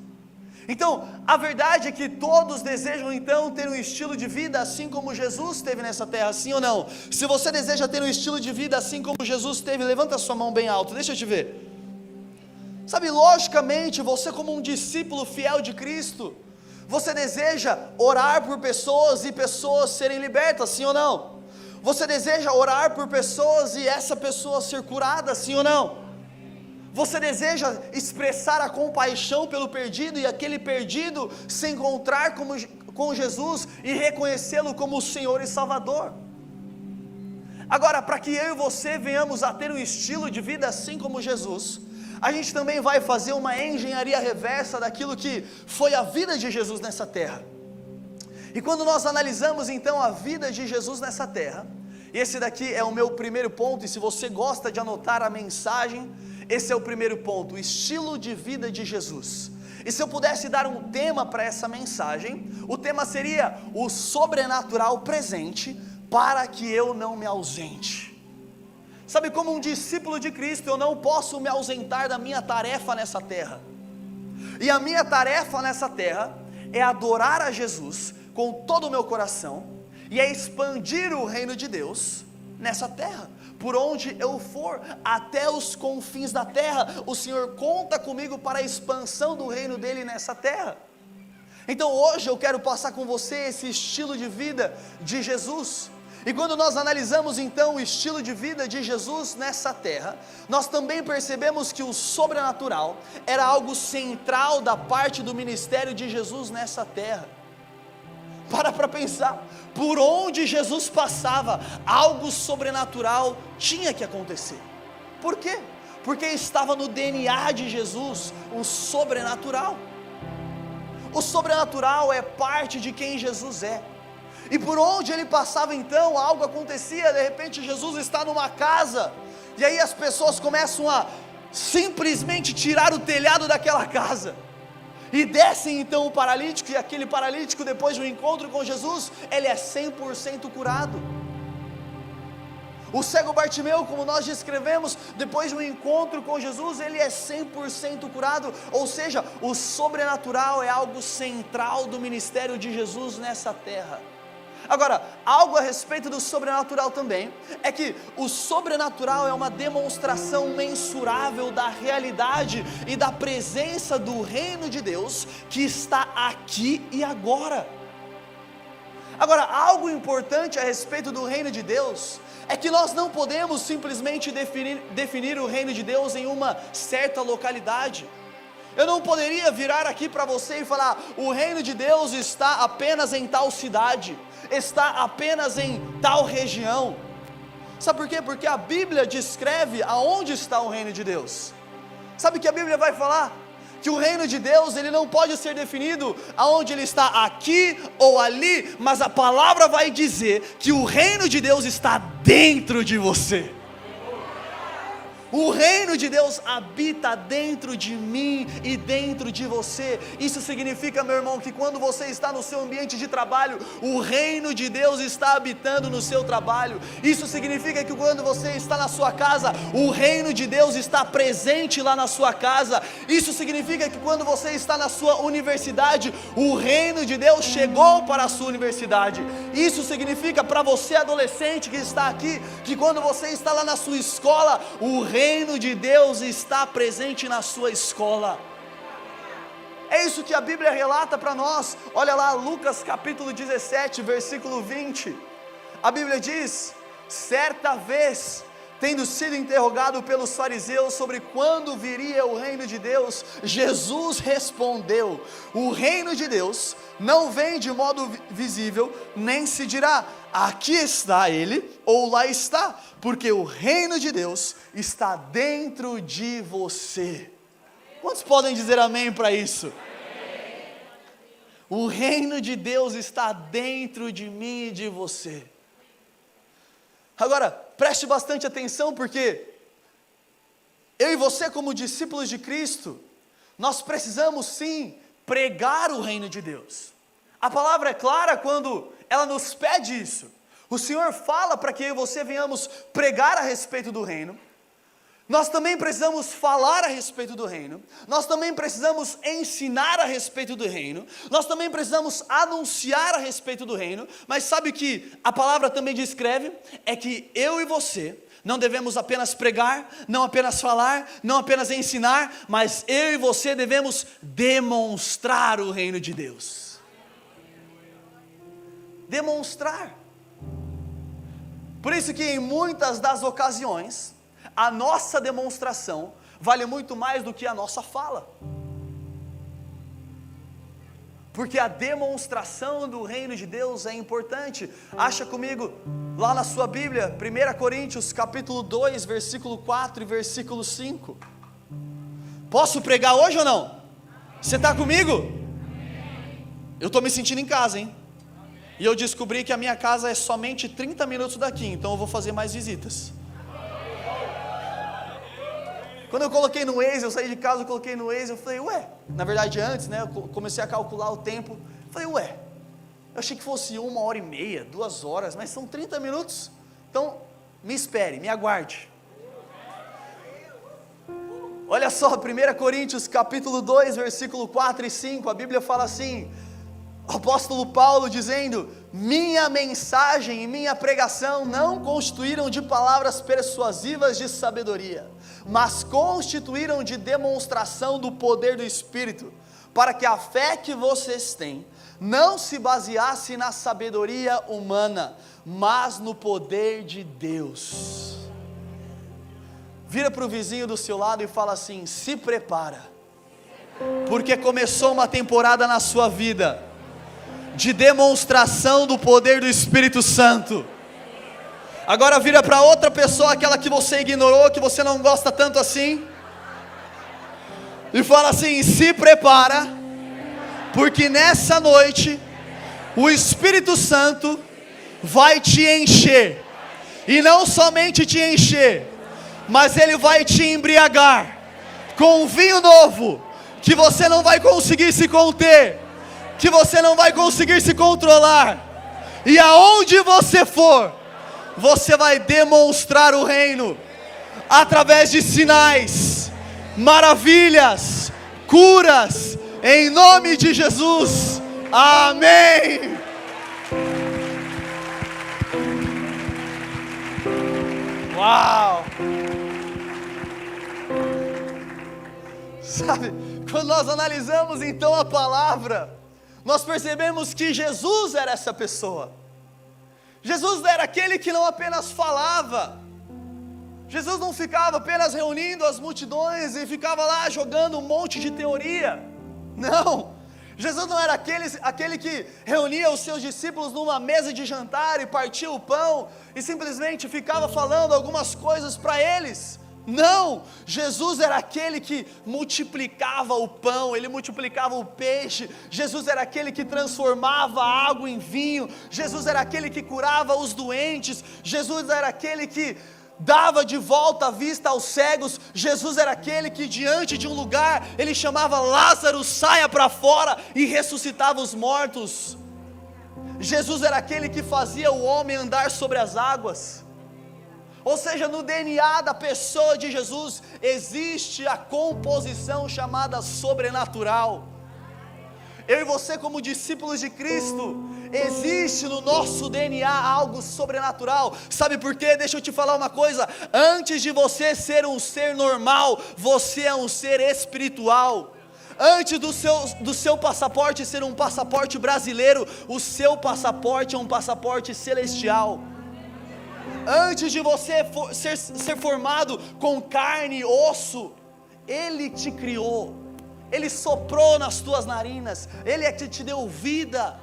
Então, a verdade é que todos desejam então ter um estilo de vida assim como Jesus teve nessa terra, sim ou não? Se você deseja ter um estilo de vida assim como Jesus teve, levanta a sua mão bem alto, deixa eu te ver. Sabe, logicamente, você como um discípulo fiel de Cristo, você deseja orar por pessoas e pessoas serem libertas, sim ou não? Você deseja orar por pessoas e essa pessoa ser curada, sim ou não? Você deseja expressar a compaixão pelo perdido e aquele perdido se encontrar com Jesus e reconhecê-lo como o Senhor e Salvador? Agora, para que eu e você venhamos a ter um estilo de vida assim como Jesus, a gente também vai fazer uma engenharia reversa daquilo que foi a vida de Jesus nessa terra. E quando nós analisamos então a vida de Jesus nessa terra, esse daqui é o meu primeiro ponto, e se você gosta de anotar a mensagem, esse é o primeiro ponto, o estilo de vida de Jesus. E se eu pudesse dar um tema para essa mensagem, o tema seria o sobrenatural presente para que eu não me ausente. Sabe, como um discípulo de Cristo, eu não posso me ausentar da minha tarefa nessa terra. E a minha tarefa nessa terra é adorar a Jesus com todo o meu coração, e é expandir o reino de Deus nessa terra. Por onde eu for, até os confins da terra, o Senhor conta comigo para a expansão do reino dele nessa terra. Então hoje eu quero passar com você esse estilo de vida de Jesus. E quando nós analisamos então o estilo de vida de Jesus nessa terra, nós também percebemos que o sobrenatural era algo central da parte do ministério de Jesus nessa terra. Para pensar, por onde Jesus passava, algo sobrenatural tinha que acontecer. Por quê? Porque estava no DNA de Jesus o sobrenatural. O sobrenatural é parte de quem Jesus é. E por onde ele passava então, algo acontecia. De repente Jesus está numa casa, e aí as pessoas começam a simplesmente tirar o telhado daquela casa, e descem então o paralítico, e aquele paralítico, depois do encontro com Jesus, ele é 100% curado. O cego Bartimeu, como nós descrevemos, depois de um encontro com Jesus, ele é 100% curado. Ou seja, o sobrenatural é algo central do ministério de Jesus nessa terra. Agora, algo a respeito do sobrenatural também, é que o sobrenatural é uma demonstração mensurável da realidade e da presença do reino de Deus, que está aqui e agora. Agora, algo importante a respeito do reino de Deus, é que nós não podemos simplesmente definir o reino de Deus em uma certa localidade. Eu não poderia virar aqui para você e falar, o reino de Deus está apenas em tal cidade, está apenas em tal região. Sabe por quê? Porque a Bíblia descreve aonde está o reino de Deus. Sabe que a Bíblia vai falar? Que o reino de Deus, ele não pode ser definido aonde ele está, aqui ou ali, mas a palavra vai dizer que o reino de Deus está dentro de você. O reino de Deus habita dentro de mim e dentro de você. Isso significa, meu irmão, que quando você está no seu ambiente de trabalho, o reino de Deus está habitando no seu trabalho. Isso significa que quando você está na sua casa, o reino de Deus está presente lá na sua casa. Isso significa que quando você está na sua universidade, o reino de Deus chegou para a sua universidade. Isso significa para você adolescente que está aqui, que quando você está lá na sua escola, o reino de Deus está presente na sua escola. É isso que a Bíblia relata para nós. Olha lá, Lucas capítulo 17, versículo 20. A Bíblia diz: certa vez, tendo sido interrogado pelos fariseus sobre quando viria o reino de Deus, Jesus respondeu: o reino de Deus não vem de modo visível, nem se dirá, aqui está ele, ou lá está, porque o reino de Deus está dentro de você. Quantos podem dizer amém para isso? Amém. O reino de Deus está dentro de mim e de você. Agora, preste bastante atenção, porque eu e você, como discípulos de Cristo, nós precisamos sim pregar o reino de Deus. A palavra é clara quando ela nos pede isso. O Senhor fala para que eu e você venhamos pregar a respeito do reino. Nós também precisamos falar a respeito do reino. Nós também precisamos ensinar a respeito do reino. Nós também precisamos anunciar a respeito do reino. Mas sabe o que a palavra também descreve? É que eu e você não devemos apenas pregar, não apenas falar, não apenas ensinar, mas eu e você devemos demonstrar o reino de Deus. Demonstrar. Por isso que em muitas das ocasiões, a nossa demonstração vale muito mais do que a nossa fala. Porque a demonstração do reino de Deus é importante. Acha comigo lá na sua Bíblia, 1 Coríntios capítulo 2, versículo 4 e versículo 5. Posso pregar hoje ou não? Você está comigo? Eu estou me sentindo em casa, hein? E eu descobri que a minha casa é somente 30 minutos daqui, então eu vou fazer mais visitas. Quando eu coloquei no Waze, eu saí de casa, eu coloquei no Waze, eu falei, ué, na verdade antes, né, eu comecei a calcular o tempo, falei, ué, eu achei que fosse 1h30, 2 horas, mas são 30 minutos, então me espere, me aguarde. Olha só, 1 Coríntios capítulo 2, versículo 4 e 5, a Bíblia fala assim, o apóstolo Paulo dizendo, minha mensagem e minha pregação não constituíram de palavras persuasivas de sabedoria, mas constituíram de demonstração do poder do Espírito, para que a fé que vocês têm não se baseasse na sabedoria humana, mas no poder de Deus. Vira para o vizinho do seu lado e fala assim, se prepara, porque começou uma temporada na sua vida, de demonstração do poder do Espírito Santo. Agora vira para outra pessoa, aquela que você ignorou, que você não gosta tanto assim, e fala assim: se prepara, porque nessa noite o Espírito Santo vai te encher, e não somente te encher, mas ele vai te embriagar com um vinho novo, que você não vai conseguir se conter, que você não vai conseguir se controlar, e aonde você for, você vai demonstrar o reino, através de sinais, maravilhas, curas, em nome de Jesus, amém. Uau! Sabe, quando nós analisamos então a palavra, nós percebemos que Jesus era essa pessoa. Jesus era aquele que não apenas falava, Jesus não ficava apenas reunindo as multidões e ficava lá jogando um monte de teoria, não. Jesus não era aquele que reunia os seus discípulos numa mesa de jantar e partia o pão e simplesmente ficava falando algumas coisas para eles. Não, Jesus era aquele que multiplicava o pão, ele multiplicava o peixe. Jesus era aquele que transformava a água em vinho. Jesus era aquele que curava os doentes. Jesus era aquele que dava de volta a vista aos cegos. Jesus era aquele que diante de um lugar, ele chamava Lázaro, saia para fora, e ressuscitava os mortos. Jesus era aquele que fazia o homem andar sobre as águas. Ou seja, no DNA da pessoa de Jesus existe a composição chamada sobrenatural. Eu e você, como discípulos de Cristo, existe no nosso DNA algo sobrenatural. Sabe por quê? Deixa eu te falar uma coisa: antes de você ser um ser normal, você é um ser espiritual. Antes do seu passaporte ser um passaporte brasileiro, o seu passaporte é um passaporte celestial. Antes de você ser formado com carne e osso, Ele te criou, Ele soprou nas tuas narinas, Ele é que te deu vida.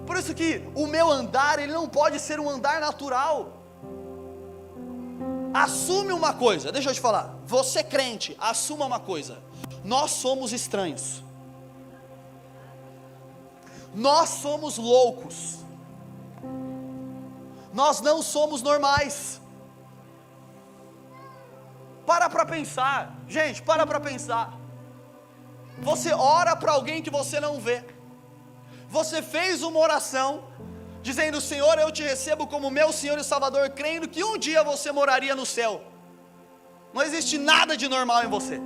Por isso que o meu andar, ele não pode ser um andar natural. Assume uma coisa, deixa eu te falar, você crente, assuma uma coisa: nós somos estranhos, nós somos loucos, nós não somos normais. Para pensar, gente, para pensar. Você ora para alguém que você não vê. Você fez uma oração dizendo: Senhor, eu te recebo como meu Senhor e Salvador, crendo que um dia você moraria no céu. Não existe nada de normal em você.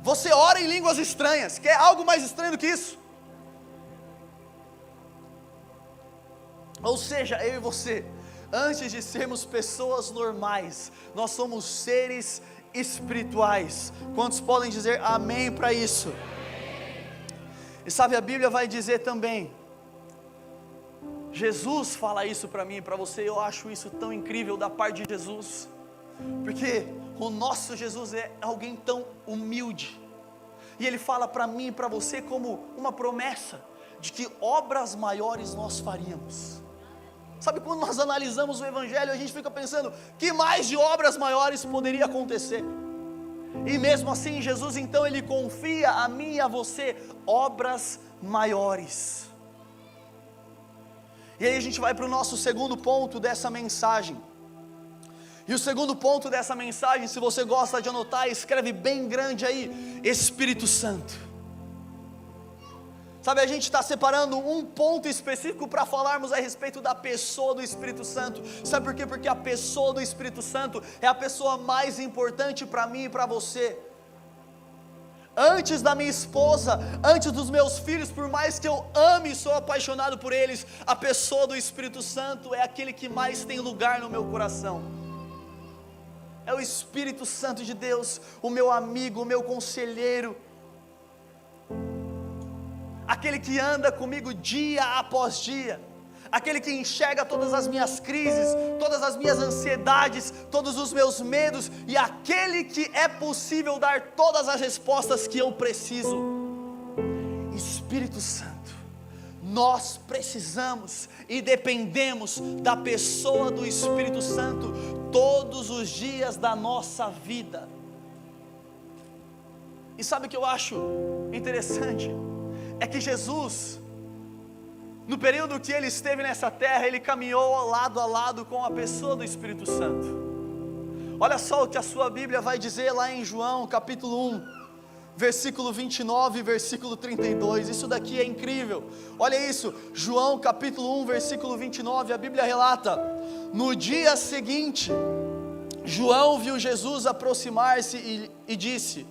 Você ora em línguas estranhas. Quer algo mais estranho do que isso? Ou seja, eu e você, antes de sermos pessoas normais, nós somos seres espirituais. Quantos podem dizer amém para isso? E sabe, a Bíblia vai dizer também, Jesus fala isso para mim e para você. Eu acho isso tão incrível da parte de Jesus, porque o nosso Jesus é alguém tão humilde, e Ele fala para mim e para você como uma promessa, de que obras maiores nós faríamos. Sabe, quando nós analisamos o Evangelho, a gente fica pensando, que mais de obras maiores poderia acontecer? E mesmo assim, Jesus então, Ele confia a mim e a você obras maiores. E aí a gente vai para o nosso segundo ponto dessa mensagem. E o segundo ponto dessa mensagem, se você gosta de anotar, escreve bem grande aí: Espírito Santo. Sabe, a gente está separando um ponto específico para falarmos a respeito da pessoa do Espírito Santo. Sabe por quê? Porque a pessoa do Espírito Santo é a pessoa mais importante para mim e para você. Antes da minha esposa, antes dos meus filhos, por mais que eu ame e sou apaixonado por eles, a pessoa do Espírito Santo é aquele que mais tem lugar no meu coração. É o Espírito Santo de Deus, o meu amigo, o meu conselheiro, aquele que anda comigo dia após dia, aquele que enxerga todas as minhas crises, todas as minhas ansiedades, todos os meus medos, e aquele que é possível dar todas as respostas que eu preciso. Espírito Santo. Nós precisamos e dependemos da pessoa do Espírito Santo todos os dias da nossa vida. E sabe o que eu acho interessante? É que Jesus, no período que Ele esteve nessa terra, Ele caminhou lado a lado com a pessoa do Espírito Santo. Olha só o que a sua Bíblia vai dizer lá em João capítulo 1, versículo 29 e versículo 32, isso daqui é incrível. Olha isso, João capítulo 1, versículo 29, a Bíblia relata: no dia seguinte, João viu Jesus aproximar-se e disse: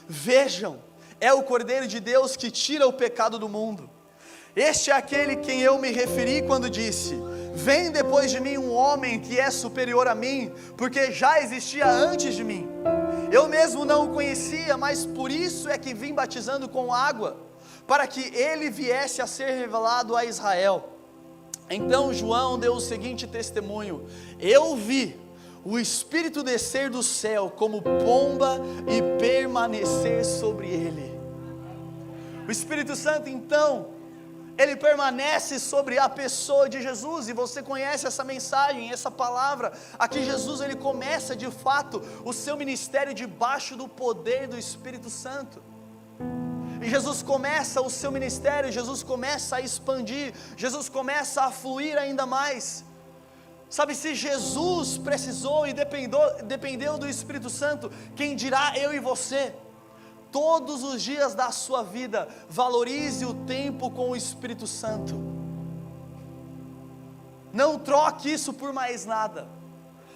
vejam, é o Cordeiro de Deus que tira o pecado do mundo. Este é aquele quem eu me referi quando disse: vem depois de mim um homem que é superior a mim, porque já existia antes de mim. Eu mesmo não o conhecia, mas por isso é que vim batizando com água, para que ele viesse a ser revelado a Israel. Então João deu o seguinte testemunho: eu vi o Espírito descer do céu como pomba e permanecer sobre ele. O Espírito Santo, então, ele permanece sobre a pessoa de Jesus, e você conhece essa mensagem, essa palavra. Aqui Jesus, ele começa de fato o seu ministério debaixo do poder do Espírito Santo. E Jesus começa o seu ministério, Jesus começa a expandir, Jesus começa a fluir ainda mais. Sabe, se Jesus precisou e dependeu do Espírito Santo, quem dirá eu e você? Todos os dias da sua vida, valorize o tempo com o Espírito Santo. Não troque isso por mais nada.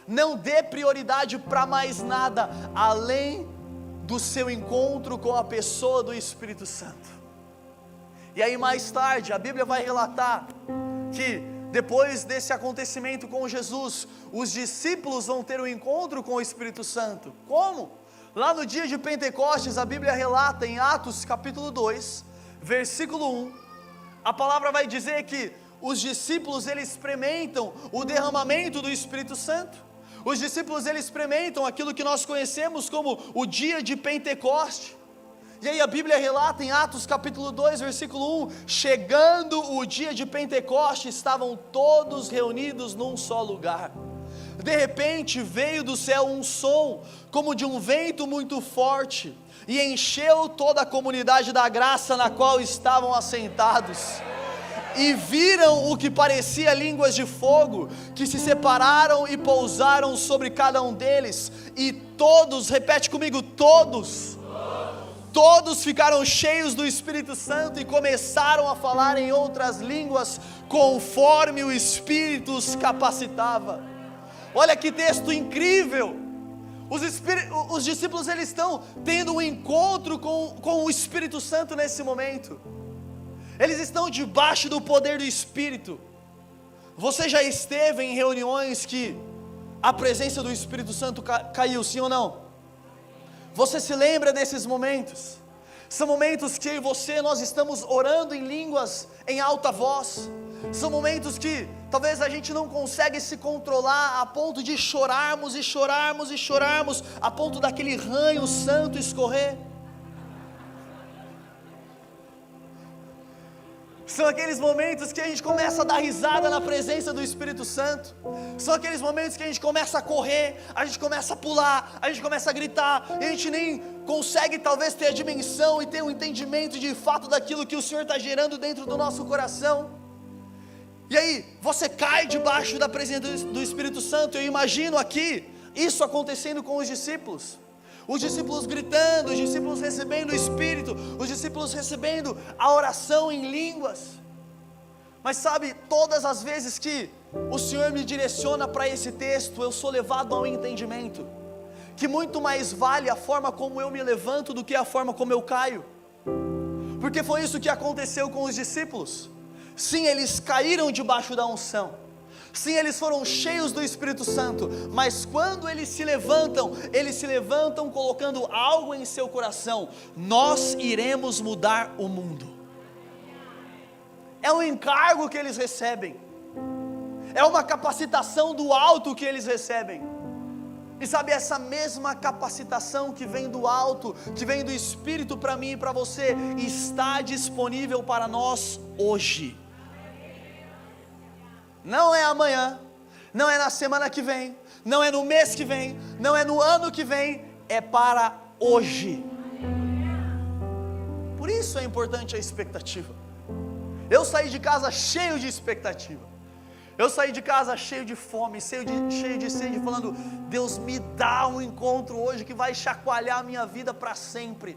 Não dê prioridade para mais nada, além do seu encontro com a pessoa do Espírito Santo. E aí mais tarde, a Bíblia vai relatar que depois desse acontecimento com Jesus, os discípulos vão ter um encontro com o Espírito Santo. Como? Lá no dia de Pentecostes, a Bíblia relata em Atos capítulo 2, versículo 1, a palavra vai dizer que os discípulos, eles experimentam o derramamento do Espírito Santo. Os discípulos, eles experimentam aquilo que nós conhecemos como o dia de Pentecoste. E aí a Bíblia relata em Atos capítulo 2, versículo 1, chegando o dia de Pentecoste, estavam todos reunidos num só lugar. De repente veio do céu um som, como de um vento muito forte, e encheu toda a comunidade da graça na qual estavam assentados. E viram o que parecia línguas de fogo, que se separaram e pousaram sobre cada um deles. E todos, repete comigo, todos ficaram cheios do Espírito Santo e começaram a falar em outras línguas, conforme o Espírito os capacitava. Olha que texto incrível. Os discípulos, eles estão tendo um encontro com o Espírito Santo nesse momento. Eles estão debaixo do poder do Espírito. Você já esteve em reuniões que a presença do Espírito Santo caiu, sim ou não? Você se lembra desses momentos? São momentos que eu e você, nós estamos orando em línguas em alta voz. São momentos que talvez a gente não consegue se controlar a ponto de chorarmos e chorarmos e chorarmos, a ponto daquele ranho santo escorrer. São aqueles momentos que a gente começa a dar risada na presença do Espírito Santo. São aqueles momentos que a gente começa a correr, a gente começa a pular, a gente começa a gritar, e a gente nem consegue talvez ter a dimensão e ter um entendimento de fato daquilo que o Senhor está gerando dentro do nosso coração. E aí, você cai debaixo da presença do Espírito Santo. Eu imagino aqui, isso acontecendo com os discípulos gritando, os discípulos recebendo o Espírito, os discípulos recebendo a oração em línguas. Mas sabe, todas as vezes que o Senhor me direciona para esse texto, eu sou levado ao entendimento, que muito mais vale a forma como eu me levanto do que a forma como eu caio, porque foi isso que aconteceu com os discípulos. Sim, eles caíram debaixo da unção, sim, eles foram cheios do Espírito Santo, mas quando eles se levantam colocando algo em seu coração: nós iremos mudar o mundo. É um encargo que eles recebem, é uma capacitação do alto que eles recebem. E sabe, essa mesma capacitação que vem do alto, que vem do Espírito para mim e para você, está disponível para nós hoje. Não é amanhã, não é na semana que vem, não é no mês que vem, não é no ano que vem, é para hoje. Por isso é importante a expectativa. Eu saí de casa cheio de expectativa. Eu saí de casa cheio de fome, cheio de sede, falando: Deus, me dá um encontro hoje que vai chacoalhar a minha vida para sempre,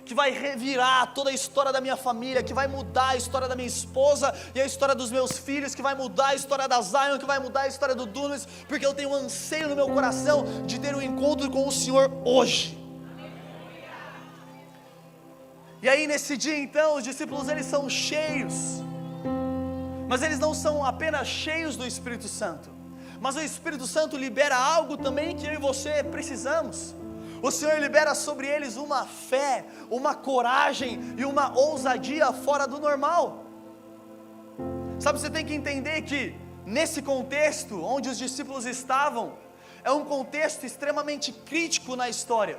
que vai revirar toda a história da minha família, que vai mudar a história da minha esposa e a história dos meus filhos, que vai mudar a história da Zion, que vai mudar a história do Dunamis, porque eu tenho um anseio no meu coração de ter um encontro com o Senhor hoje. E aí nesse dia então, os discípulos eles são cheios, mas eles não são apenas cheios do Espírito Santo, mas o Espírito Santo libera algo também que eu e você precisamos. O Senhor libera sobre eles uma fé, uma coragem e uma ousadia fora do normal. Sabe, você tem que entender que nesse contexto onde os discípulos estavam, é um contexto extremamente crítico na história.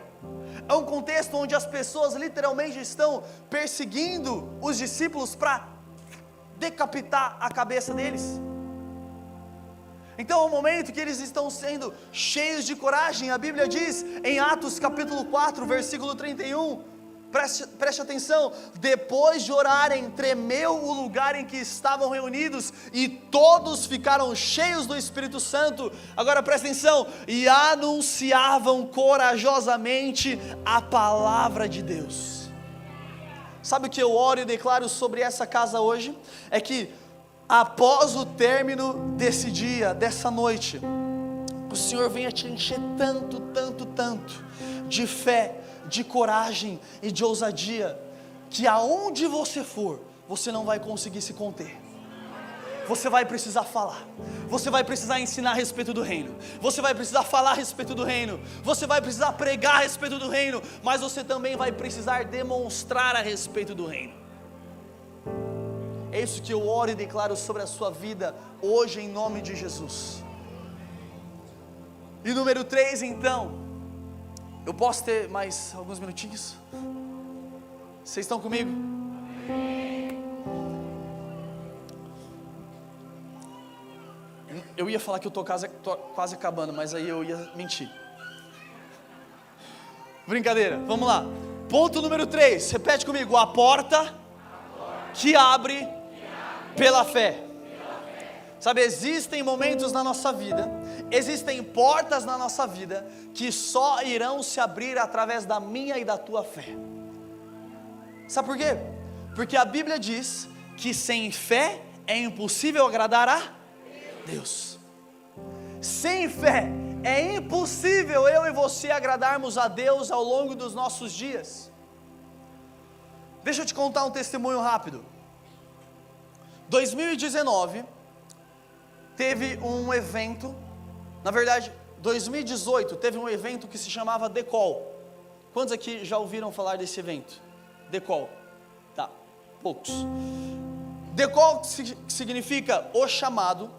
É um contexto onde as pessoas literalmente estão perseguindo os discípulos para decapitar a cabeça deles. Então é um momento que eles estão sendo cheios de coragem. A Bíblia diz em Atos capítulo 4, versículo 31, preste atenção: depois de orarem, tremeu o lugar em que estavam reunidos, e todos ficaram cheios do Espírito Santo. Agora preste atenção: e anunciavam corajosamente a palavra de Deus. Sabe o que eu oro e declaro sobre essa casa hoje? É que após o término desse dia, dessa noite, o Senhor venha te encher tanto, tanto, tanto de fé, de coragem e de ousadia, que aonde você for, você não vai conseguir se conter. Você vai precisar falar, você vai precisar ensinar a respeito do reino, você vai precisar falar a respeito do reino, você vai precisar pregar a respeito do reino, mas você também vai precisar demonstrar a respeito do reino. É isso que eu oro e declaro sobre a sua vida hoje, em nome de Jesus. E número 3 então, eu posso ter mais alguns minutinhos? Vocês estão comigo? Eu ia falar que eu tô quase acabando, mas aí eu ia mentir. Brincadeira, vamos lá. Ponto número 3, repete comigo: a porta que abre pela fé. Sabe, existem momentos na nossa vida, existem portas na nossa vida, que só irão se abrir através da minha e da tua fé. Sabe por quê? Porque a Bíblia diz que sem fé é impossível agradar a Deus. Sem fé é impossível eu e você agradarmos a Deus ao longo dos nossos dias. Deixa eu te contar um testemunho rápido. 2019 teve um evento, na verdade 2018 teve um evento que se chamava Decol. Quantos aqui já ouviram falar desse evento? Decol, tá, poucos. Decol, que significa o chamado,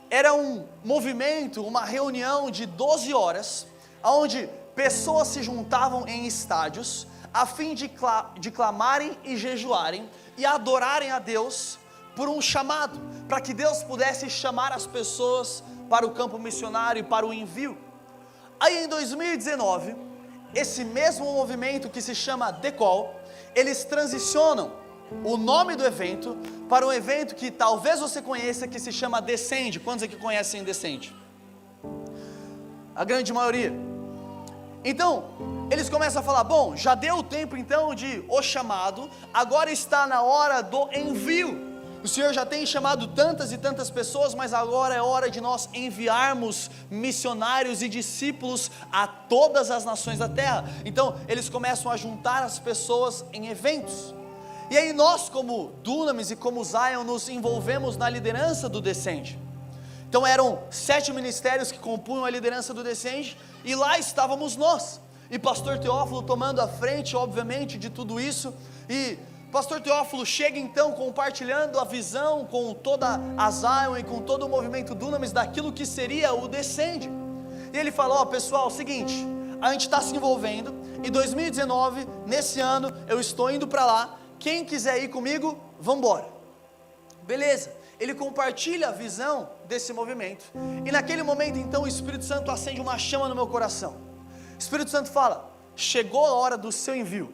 era um movimento, uma reunião de 12 horas, onde pessoas se juntavam em estádios, a fim de clamarem e jejuarem, e adorarem a Deus, por um chamado, para que Deus pudesse chamar as pessoas para o campo missionário e para o envio. Aí em 2019, esse mesmo movimento que se chama Decol, eles transicionam o nome do evento para um evento que talvez você conheça, que se chama Descende. Quantos aqui conhecem Descende? A grande maioria. Então, eles começam a falar: bom, já deu o tempo então de o chamado, agora está na hora do envio. O Senhor já tem chamado tantas e tantas pessoas, mas agora é hora de nós enviarmos missionários e discípulos a todas as nações da terra. Então, eles começam a juntar as pessoas em eventos. E aí nós, como Dunamis e como Zion, nos envolvemos na liderança do Descende. Então eram 7 ministérios que compunham a liderança do Descende, e lá estávamos nós, e pastor Teófilo tomando a frente, obviamente, de tudo isso. E pastor Teófilo chega então compartilhando a visão com toda a Zion e com todo o movimento Dunamis daquilo que seria o Descende. E ele fala, pessoal, seguinte, a gente está se envolvendo, em 2019, nesse ano, eu estou indo para lá, quem quiser ir comigo, vamos embora. Beleza, ele compartilha a visão desse movimento, e naquele momento então o Espírito Santo acende uma chama no meu coração. O Espírito Santo fala, chegou a hora do seu envio,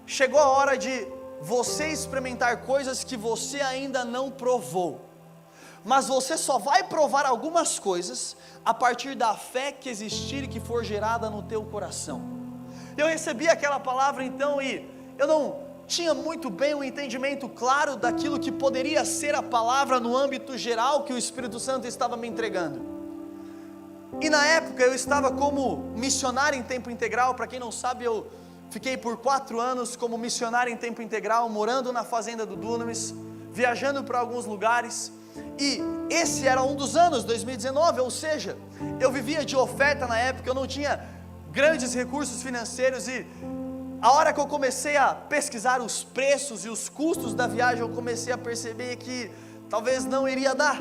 chegou a hora de você experimentar coisas que você ainda não provou, mas você só vai provar algumas coisas a partir da fé que existir e que for gerada no teu coração. Eu recebi aquela palavra então, e eu não tinha muito bem um entendimento claro daquilo que poderia ser a palavra no âmbito geral que o Espírito Santo estava me entregando. E na época eu estava como missionário em tempo integral. Para quem não sabe, eu fiquei por 4 anos como missionário em tempo integral, morando na fazenda do Dunamis, viajando para alguns lugares, e esse era um dos anos, 2019, ou seja, eu vivia de oferta na época, eu não tinha grandes recursos financeiros, e a hora que eu comecei a pesquisar os preços e os custos da viagem, eu comecei a perceber que talvez não iria dar,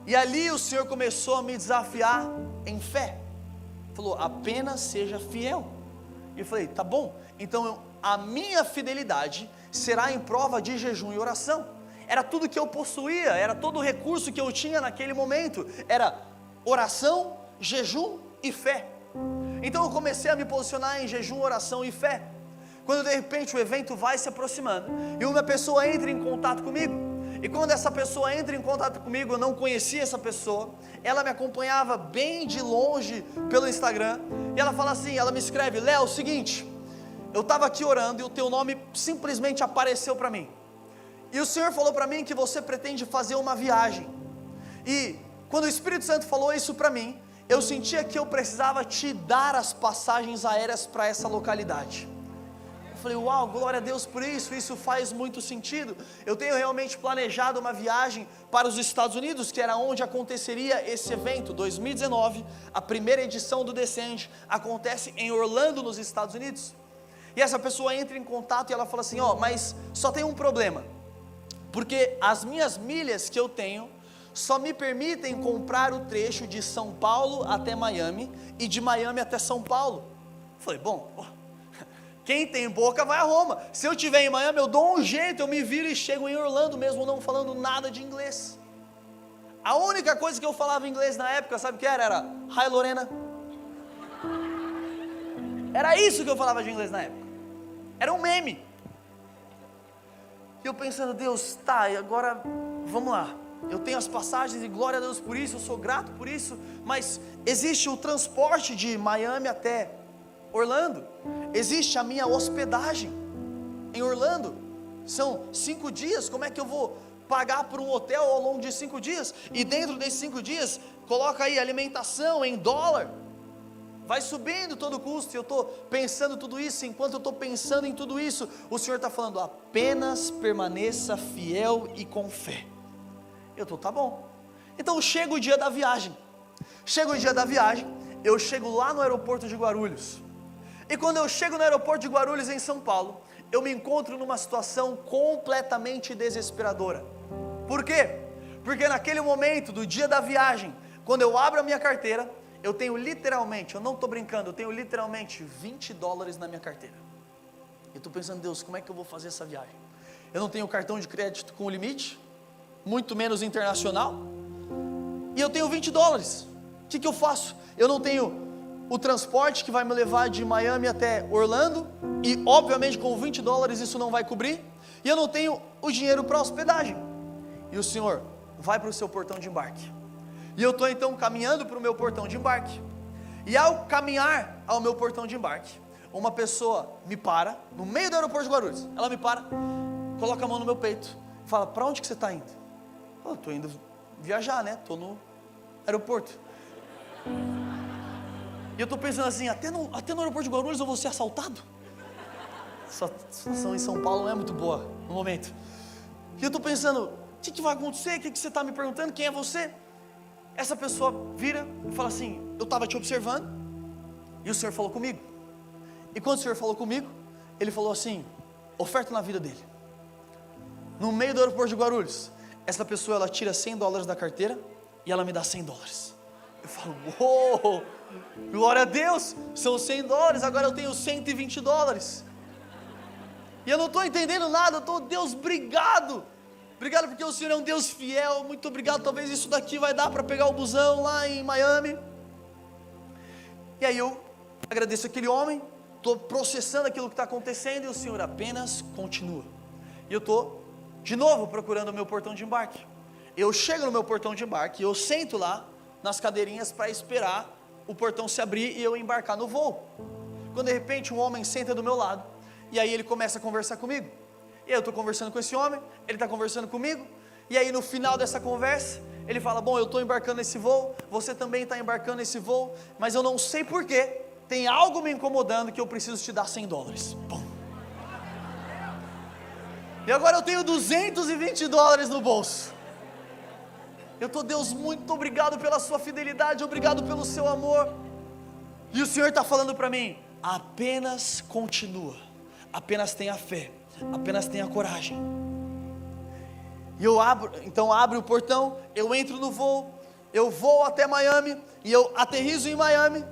e ali o Senhor começou a me desafiar em fé, falou, apenas seja fiel. E eu falei, tá bom, então a minha fidelidade será em prova de jejum e oração. Era tudo que eu possuía, era todo o recurso que eu tinha naquele momento, era oração, jejum e fé. Então eu comecei a me posicionar em jejum, oração e fé, quando de repente o evento vai se aproximando, e uma pessoa entra em contato comigo, e quando essa pessoa entra em contato comigo, eu não conhecia essa pessoa, ela me acompanhava bem de longe pelo Instagram, e ela fala assim, ela me escreve, Léo, seguinte, eu estava aqui orando e o teu nome simplesmente apareceu para mim, e o Senhor falou para mim que você pretende fazer uma viagem, e quando o Espírito Santo falou isso para mim, eu sentia que eu precisava te dar as passagens aéreas para essa localidade. Eu falei, uau, glória a Deus por isso, isso faz muito sentido. Eu tenho realmente planejado uma viagem para os Estados Unidos, que era onde aconteceria esse evento, 2019, a primeira edição do Descende, acontece em Orlando, nos Estados Unidos. E essa pessoa entra em contato e ela fala assim, mas só tem um problema, porque as minhas milhas que eu tenho, só me permitem comprar o trecho de São Paulo até Miami, e de Miami até São Paulo. Eu falei, bom, quem tem boca vai a Roma, se eu estiver em Miami eu dou um jeito, eu me viro e chego em Orlando, mesmo não falando nada de inglês. A única coisa que eu falava inglês na época, sabe o que era? Era, hi Lorena. Era isso que eu falava de inglês na época, era um meme. E eu pensando, Deus, tá, e agora, vamos lá. Eu tenho as passagens e glória a Deus por isso, eu sou grato por isso, mas existe o transporte de Miami até Orlando, existe a minha hospedagem em Orlando, são 5 dias, como é que eu vou pagar por um hotel ao longo de 5 dias, e dentro desses 5 dias, coloca aí alimentação em dólar, vai subindo todo o custo, e eu estou pensando tudo isso, enquanto eu estou pensando em tudo isso, o Senhor está falando, apenas permaneça fiel e com fé. Eu estou, tá bom. Então chega o dia da viagem, eu chego lá no aeroporto de Guarulhos, e quando eu chego no aeroporto de Guarulhos em São Paulo, eu me encontro numa situação completamente desesperadora. Por quê? Porque naquele momento do dia da viagem, quando eu abro a minha carteira, eu tenho literalmente, eu não estou brincando, eu tenho literalmente $20 na minha carteira. Eu estou pensando, Deus, como é que eu vou fazer essa viagem? Eu não tenho cartão de crédito com limite, muito menos internacional, e eu tenho $20, o que eu faço? Eu não tenho o transporte que vai me levar de Miami até Orlando, e obviamente com $20 isso não vai cobrir, e eu não tenho o dinheiro para hospedagem, e o Senhor, vai para o seu portão de embarque, e eu estou então caminhando para o meu portão de embarque, e ao caminhar ao meu portão de embarque, uma pessoa me para, no meio do aeroporto de Guarulhos, ela me para, coloca a mão no meu peito, fala, para onde que você está indo? Eu estou indo viajar, né? Estou no aeroporto. E eu estou pensando assim, até no aeroporto de Guarulhos eu vou ser assaltado? Essa situação em São Paulo não é muito boa no momento. E eu estou pensando, o que vai acontecer? O que você está me perguntando? Quem é você? Essa pessoa vira e fala assim, eu estava te observando e o Senhor falou comigo. E quando o Senhor falou comigo, Ele falou assim, oferta na vida dele. No meio do aeroporto de Guarulhos, essa pessoa ela tira $100 da carteira e ela me dá $100. Eu falo, uou, glória a Deus, são $100, agora eu tenho $120. E eu não estou entendendo nada, Deus, obrigado. Obrigado porque o Senhor é um Deus fiel, muito obrigado, talvez isso daqui vai dar para pegar o busão lá em Miami. E aí eu agradeço aquele homem, estou processando aquilo que está acontecendo e o Senhor apenas continua. E eu estou, de novo, procurando o meu portão de embarque. Eu chego no meu portão de embarque, eu sento lá nas cadeirinhas para esperar o portão se abrir e eu embarcar no voo. Quando de repente um homem senta do meu lado, e aí ele começa a conversar comigo. E aí eu estou conversando com esse homem, ele está conversando comigo, e aí no final dessa conversa, ele fala, bom, eu estou embarcando nesse voo, você também está embarcando nesse voo, mas eu não sei porquê, tem algo me incomodando que eu preciso te dar $100. Bom. E agora eu tenho $220 no bolso. Eu estou, Deus, muito obrigado pela sua fidelidade, obrigado pelo seu amor. E o Senhor está falando para mim, apenas continua, apenas tenha fé, apenas tenha coragem. E eu abro o portão, eu entro no voo, eu vou até Miami, e eu aterrizo em Miami,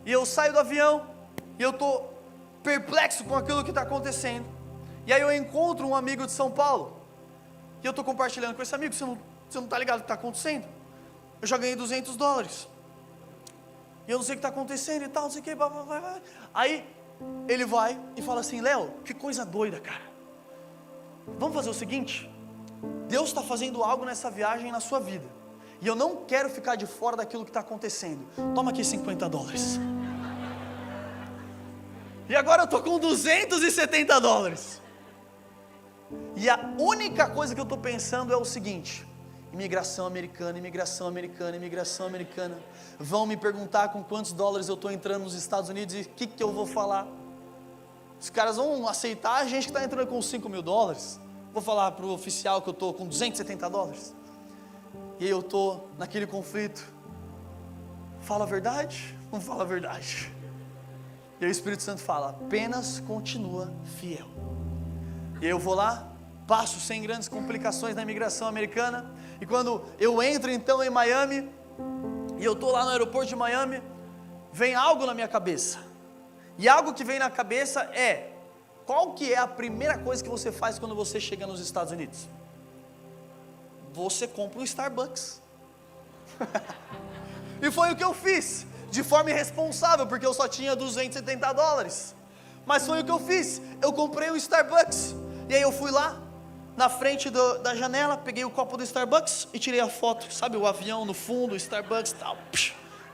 e eu saio do avião, e eu estou perplexo com aquilo que está acontecendo. E aí eu encontro um amigo de São Paulo, e eu estou compartilhando com esse amigo, você não está ligado o que está acontecendo? Eu já ganhei $200, e eu não sei o que está acontecendo e tal, não sei o que, blá, blá, blá, blá. Aí ele vai e fala assim, Léo, que coisa doida, cara, vamos fazer o seguinte, Deus está fazendo algo nessa viagem na sua vida, e eu não quero ficar de fora daquilo que está acontecendo, toma aqui $50, e agora eu estou com $270, e a única coisa que eu estou pensando é o seguinte, imigração americana, vão me perguntar com quantos dólares eu estou entrando nos Estados Unidos e o que eu vou falar. Os caras vão aceitar a gente que está entrando com $5.000, vou falar para o oficial que eu estou com $270, e aí eu estou naquele conflito, fala a verdade, não fala a verdade, e aí o Espírito Santo fala, apenas continua fiel. E aí eu vou lá, passo sem grandes complicações na imigração americana, e quando eu entro então em Miami, e eu estou lá no aeroporto de Miami, vem algo na minha cabeça, e algo que vem na cabeça é, qual que é a primeira coisa que você faz quando você chega nos Estados Unidos? Você compra um Starbucks, e foi o que eu fiz, de forma irresponsável, porque eu só tinha $270, mas foi o que eu fiz, eu comprei um Starbucks, e aí eu fui lá, na frente da janela, peguei o copo do Starbucks e tirei a foto, sabe o avião no fundo, o Starbucks e tal,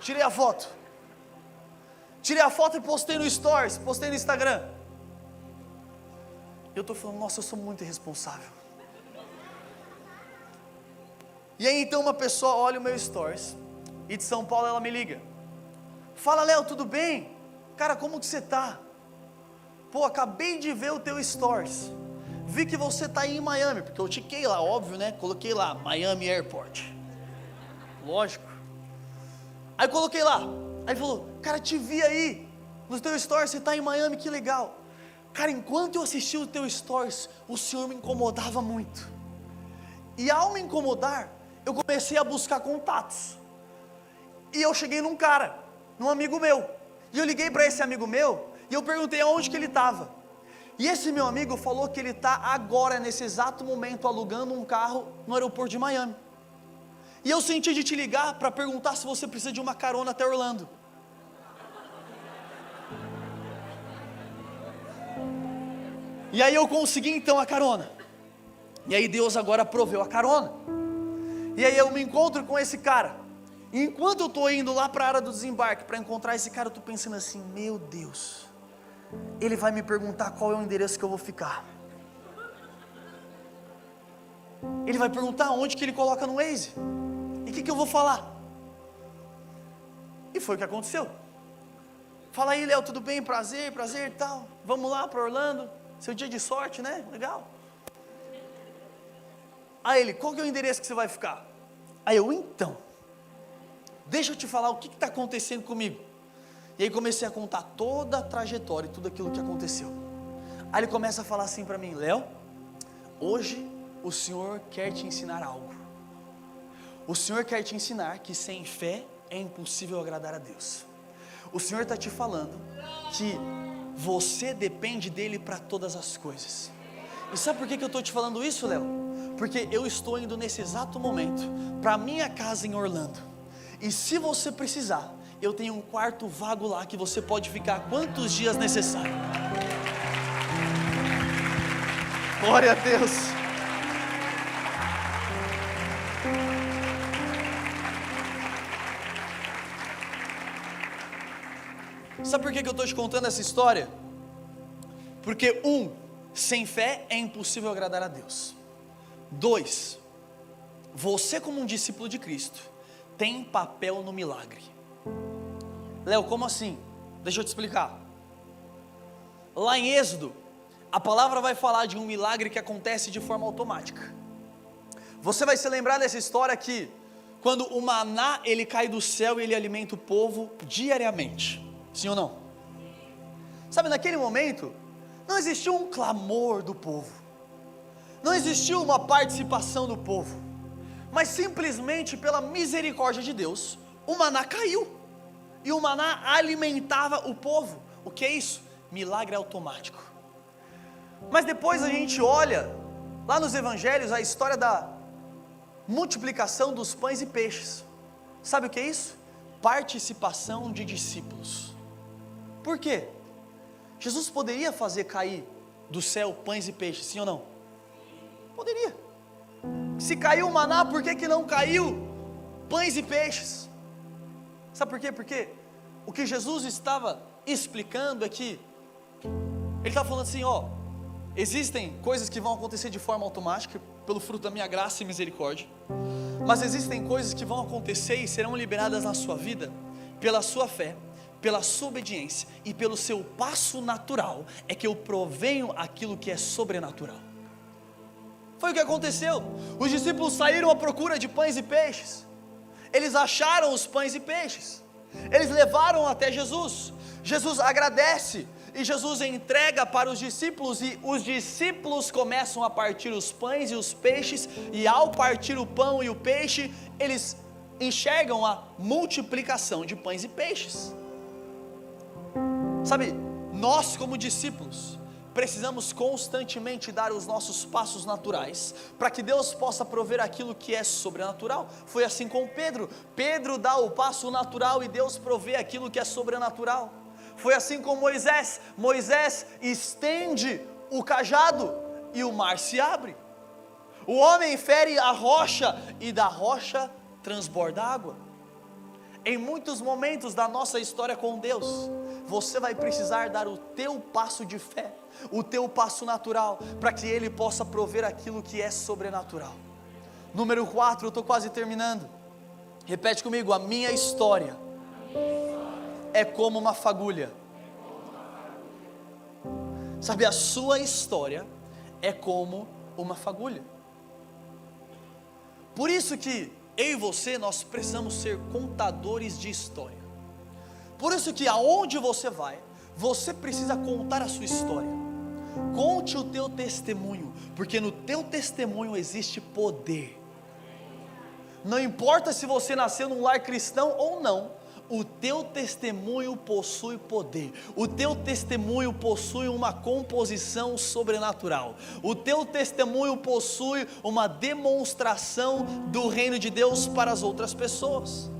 tirei a foto e postei no Stories, postei no Instagram. Eu estou falando, nossa, eu sou muito irresponsável. E aí então uma pessoa olha o meu Stories, e de São Paulo ela me liga, fala, Léo, tudo bem? Cara, como que você está? Pô, acabei de ver o teu Stories, vi que você está aí em Miami, porque eu tiquei lá, óbvio, né, coloquei lá, Miami Airport, lógico, aí coloquei lá, aí falou, cara, te vi aí, nos teus stories, você está em Miami, que legal, cara, enquanto eu assisti o teu stories, o Senhor me incomodava muito, e ao me incomodar, eu comecei a buscar contatos, e eu cheguei num amigo meu, e eu liguei para esse amigo meu, e eu perguntei aonde que ele estava, e esse meu amigo falou que ele está agora, nesse exato momento, alugando um carro no aeroporto de Miami. E eu senti de te ligar para perguntar se você precisa de uma carona até Orlando. E aí eu consegui então a carona. E aí Deus agora proveu a carona. E aí eu me encontro com esse cara. E enquanto eu estou indo lá para a área do desembarque, para encontrar esse cara, eu estou pensando assim, meu Deus, ele vai me perguntar qual é o endereço que eu vou ficar. Ele vai perguntar onde que ele coloca no Waze. E o que eu vou falar? E foi o que aconteceu. Fala aí, Léo, tudo bem? Prazer e tal. Vamos lá para Orlando. Seu dia de sorte, né? Legal. Aí ele, qual que é o endereço que você vai ficar? Aí eu, então, deixa eu te falar o que está acontecendo comigo. E aí comecei a contar toda a trajetória e tudo aquilo que aconteceu. Aí ele começa a falar assim para mim, Léo, hoje o Senhor quer te ensinar algo. O Senhor quer te ensinar que sem fé é impossível agradar a Deus. O Senhor está te falando que você depende dEle para todas as coisas. E sabe por que eu estou te falando isso, Léo? Porque eu estou indo nesse exato momento para minha casa em Orlando. E se você precisar, eu tenho um quarto vago lá que você pode ficar quantos dias necessário. Glória a Deus. Sabe por que eu estou te contando essa história? Porque sem fé é impossível agradar a Deus. 2, você como um discípulo de Cristo tem papel no milagre. Léo, como assim? Deixa eu te explicar. Lá em Êxodo, a palavra vai falar de um milagre que acontece de forma automática. Você vai se lembrar dessa história que quando o maná ele cai do céu e ele alimenta o povo diariamente. Sim ou não? Sabe, naquele momento não existiu um clamor do povo, não existiu uma participação do povo, mas simplesmente pela misericórdia de Deus, o maná caiu, e o maná alimentava o povo. O que é isso? Milagre automático. Mas depois a gente olha, lá nos evangelhos, a história da multiplicação dos pães e peixes. Sabe o que é isso? Participação de discípulos. Por quê? Jesus poderia fazer cair do céu pães e peixes, sim ou não? Poderia. Se caiu o maná, por que não caiu pães e peixes? Sabe por quê? Porque o que Jesus estava explicando é que Ele estava falando assim, existem coisas que vão acontecer de forma automática, pelo fruto da minha graça e misericórdia, mas existem coisas que vão acontecer e serão liberadas na sua vida, pela sua fé, pela sua obediência e pelo seu passo natural, é que eu provenho aquilo que é sobrenatural. Foi o que aconteceu. Os discípulos saíram à procura de pães e peixes, eles acharam os pães e peixes, eles levaram até Jesus, Jesus agradece, e Jesus entrega para os discípulos, e os discípulos começam a partir os pães e os peixes, e ao partir o pão e o peixe, eles enxergam a multiplicação de pães e peixes. Sabe, nós como discípulos, precisamos constantemente dar os nossos passos naturais, para que Deus possa prover aquilo que é sobrenatural. Foi assim com Pedro, Pedro dá o passo natural e Deus provê aquilo que é sobrenatural. Foi assim com Moisés, Moisés estende o cajado e o mar se abre. O homem fere a rocha e da rocha transborda água. Em muitos momentos da nossa história com Deus, você vai precisar dar o teu passo de fé, o teu passo natural, para que Ele possa prover aquilo que é sobrenatural. Número 4, eu estou quase terminando. Repete comigo: a minha história é como uma fagulha. Sabe, a sua história é como uma fagulha. Por isso que eu e você, nós precisamos ser contadores de história. Por isso que aonde você vai, você precisa contar a sua história. Conte o teu testemunho, porque no teu testemunho existe poder. Não importa se você nasceu num lar cristão ou não, o teu testemunho possui poder, o teu testemunho possui uma composição sobrenatural, o teu testemunho possui uma demonstração do reino de Deus para as outras pessoas.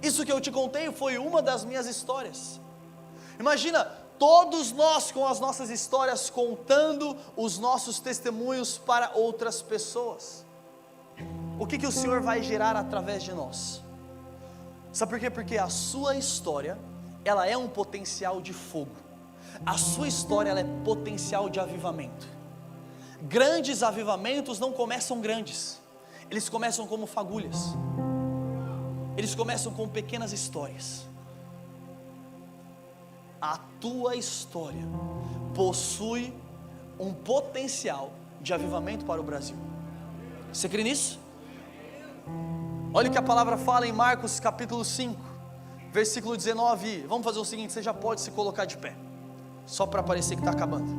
Isso que eu te contei foi uma das minhas histórias. Imagina, todos nós com as nossas histórias contando os nossos testemunhos para outras pessoas. O que o Senhor vai gerar através de nós? Sabe por quê? Porque a sua história, ela é um potencial de fogo. A sua história, ela é potencial de avivamento. Grandes avivamentos não começam grandes, eles começam como fagulhas. Eles começam com pequenas histórias. A tua história possui um potencial de avivamento para o Brasil. Você crê nisso? Olha o que a palavra fala em Marcos capítulo 5, versículo 19. Vamos fazer o seguinte, você já pode se colocar de pé, só para parecer que está acabando.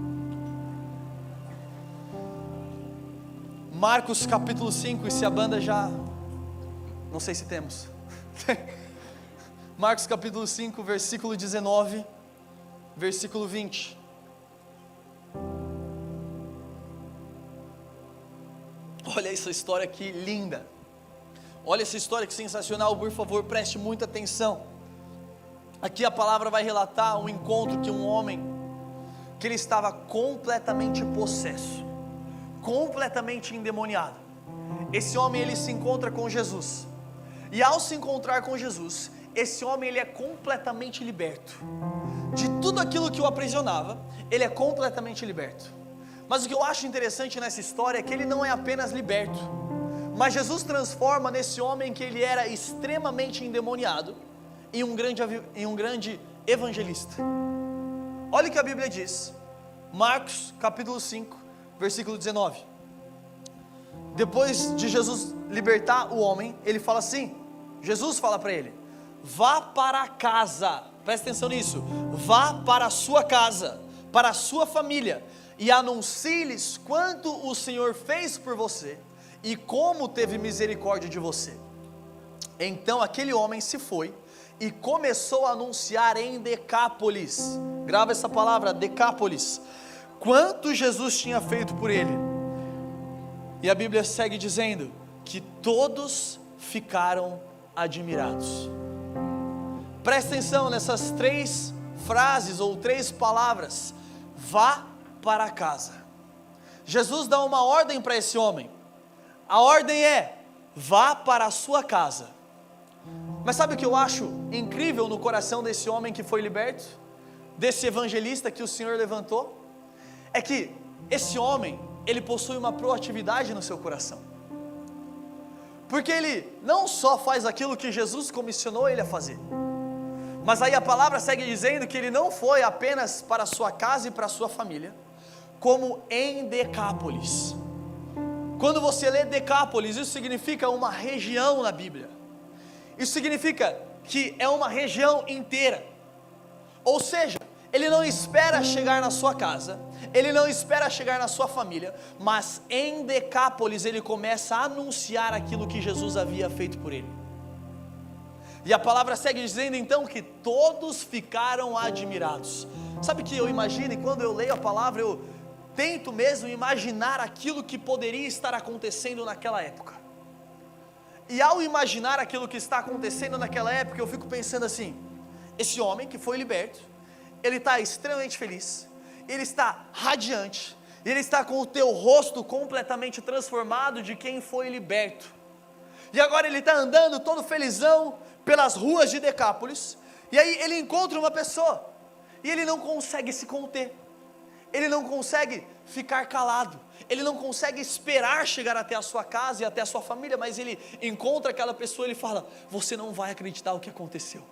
Marcos capítulo 5, e se a banda já... não sei se temos. Marcos capítulo 5, versículo 19, versículo 20. Olha essa história aqui linda. Olha essa história que sensacional, por favor, preste muita atenção. Aqui a palavra vai relatar um encontro que um homem, que ele estava completamente possesso, completamente endemoniado. Esse homem, ele se encontra com Jesus. E ao se encontrar com Jesus, esse homem, ele é completamente liberto. De tudo aquilo que o aprisionava, ele é completamente liberto. Mas o que eu acho interessante nessa história é que ele não é apenas liberto, mas Jesus transforma nesse homem que ele era extremamente endemoniado em um grande evangelista. Olha o que a Bíblia diz, Marcos capítulo 5, versículo 19. Depois de Jesus libertar o homem, ele fala assim, Jesus fala para ele, vá para casa, presta atenção nisso, vá para a sua casa, para a sua família, e anuncie-lhes quanto o Senhor fez por você, e como teve misericórdia de você. Então aquele homem se foi, e começou a anunciar em Decápolis, grava essa palavra, Decápolis, quanto Jesus tinha feito por ele. E a Bíblia segue dizendo, que todos ficaram admirados. Presta atenção nessas 3 frases ou 3 palavras, vá para casa. Jesus dá uma ordem para esse homem, a ordem é, vá para a sua casa. Mas sabe o que eu acho incrível no coração desse homem que foi liberto, desse evangelista que o Senhor levantou? É que esse homem, ele possui uma proatividade no seu coração, porque ele não só faz aquilo que Jesus comissionou ele a fazer, mas aí a palavra segue dizendo que ele não foi apenas para a sua casa e para a sua família, como em Decápolis. Quando você lê Decápolis, isso significa uma região na Bíblia, isso significa que é uma região inteira, ou seja, ele não espera chegar na sua casa, ele não espera chegar na sua família, mas em Decápolis ele começa a anunciar aquilo que Jesus havia feito por ele. E a palavra segue dizendo então que todos ficaram admirados. Sabe o que eu imagino? E quando eu leio a palavra eu tento mesmo imaginar aquilo que poderia estar acontecendo naquela época. E ao imaginar aquilo que está acontecendo naquela época, eu fico pensando assim, esse homem que foi liberto, ele está extremamente feliz, ele está radiante, ele está com o teu rosto completamente transformado de quem foi liberto, e agora ele está andando todo felizão pelas ruas de Decápolis, e aí ele encontra uma pessoa, e ele não consegue se conter, ele não consegue ficar calado, ele não consegue esperar chegar até a sua casa e até a sua família, mas ele encontra aquela pessoa e ele fala, você não vai acreditar o que aconteceu,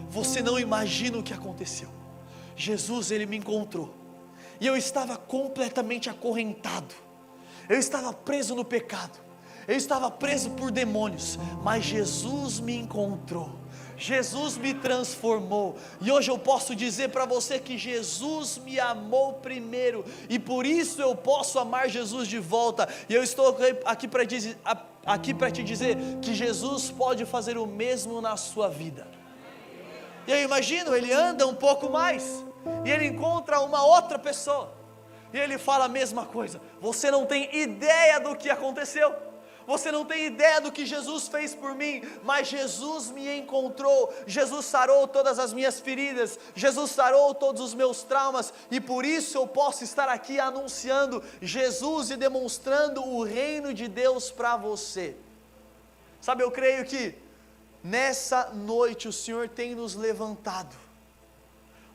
você não imagina o que aconteceu, Jesus ele me encontrou, e eu estava completamente acorrentado, eu estava preso no pecado, eu estava preso por demônios, mas Jesus me encontrou, Jesus me transformou, e hoje eu posso dizer para você que Jesus me amou primeiro, e por isso eu posso amar Jesus de volta, e eu estou aqui para te dizer que Jesus pode fazer o mesmo na sua vida. E eu imagino, ele anda um pouco mais, e ele encontra uma outra pessoa, e ele fala a mesma coisa, você não tem ideia do que aconteceu, você não tem ideia do que Jesus fez por mim, mas Jesus me encontrou, Jesus sarou todas as minhas feridas, Jesus sarou todos os meus traumas, e por isso eu posso estar aqui anunciando Jesus e demonstrando o reino de Deus para você. Sabe, eu creio que nessa noite o Senhor tem nos levantado,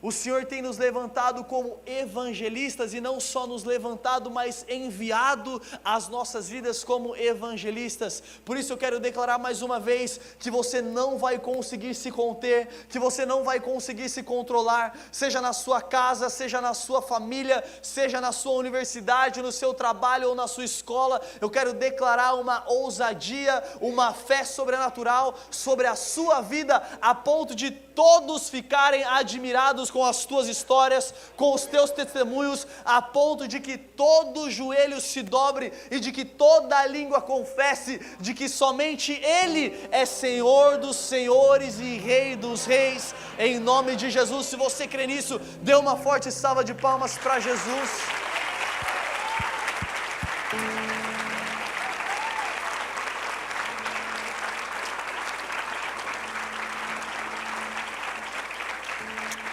o Senhor tem nos levantado como evangelistas, e não só nos levantado, mas enviado as nossas vidas como evangelistas. Por isso eu quero declarar mais uma vez, que você não vai conseguir se conter, que você não vai conseguir se controlar, seja na sua casa, seja na sua família, seja na sua universidade, no seu trabalho ou na sua escola. Eu quero declarar uma ousadia, uma fé sobrenatural sobre a sua vida, a ponto de todos ficarem admirados com as tuas histórias, com os teus testemunhos, a ponto de que todo joelho se dobre e de que toda língua confesse de que somente Ele é Senhor dos senhores e Rei dos reis, em nome de Jesus. Se você crê nisso, dê uma forte salva de palmas para Jesus.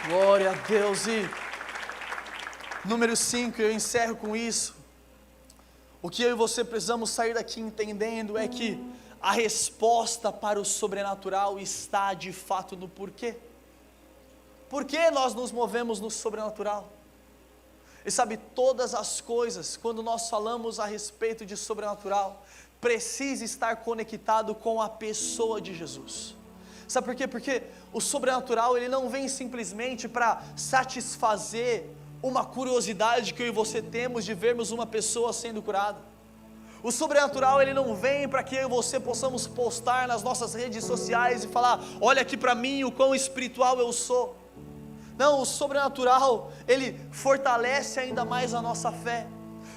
Glória a Deus. E número 5, eu encerro com isso. O que eu e você precisamos sair daqui entendendo é que a resposta para o sobrenatural está de fato no porquê. Por que nós nos movemos no sobrenatural? E sabe, todas as coisas, quando nós falamos a respeito de sobrenatural, precisa estar conectado com a pessoa de Jesus. Sabe por quê? Porque o sobrenatural, ele não vem simplesmente para satisfazer uma curiosidade que eu e você temos de vermos uma pessoa sendo curada. O sobrenatural, ele não vem para que eu e você possamos postar nas nossas redes sociais e falar: olha aqui para mim o quão espiritual eu sou. Não, o sobrenatural, ele fortalece ainda mais a nossa fé.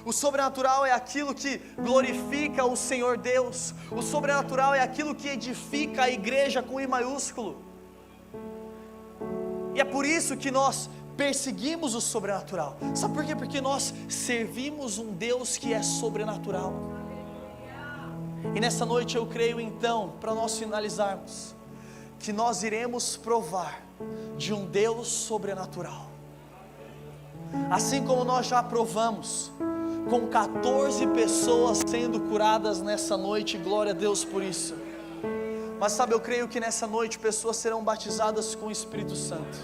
O sobrenatural é aquilo que glorifica o Senhor Deus. O sobrenatural é aquilo que edifica a igreja com I maiúsculo. E é por isso que nós perseguimos o sobrenatural. Sabe por quê? Porque nós servimos um Deus que é sobrenatural. E nessa noite eu creio então, para nós finalizarmos, que nós iremos provar de um Deus sobrenatural. Assim como nós já provamos com 14 pessoas sendo curadas nessa noite, glória a Deus por isso. Mas sabe, eu creio que nessa noite pessoas serão batizadas com o Espírito Santo.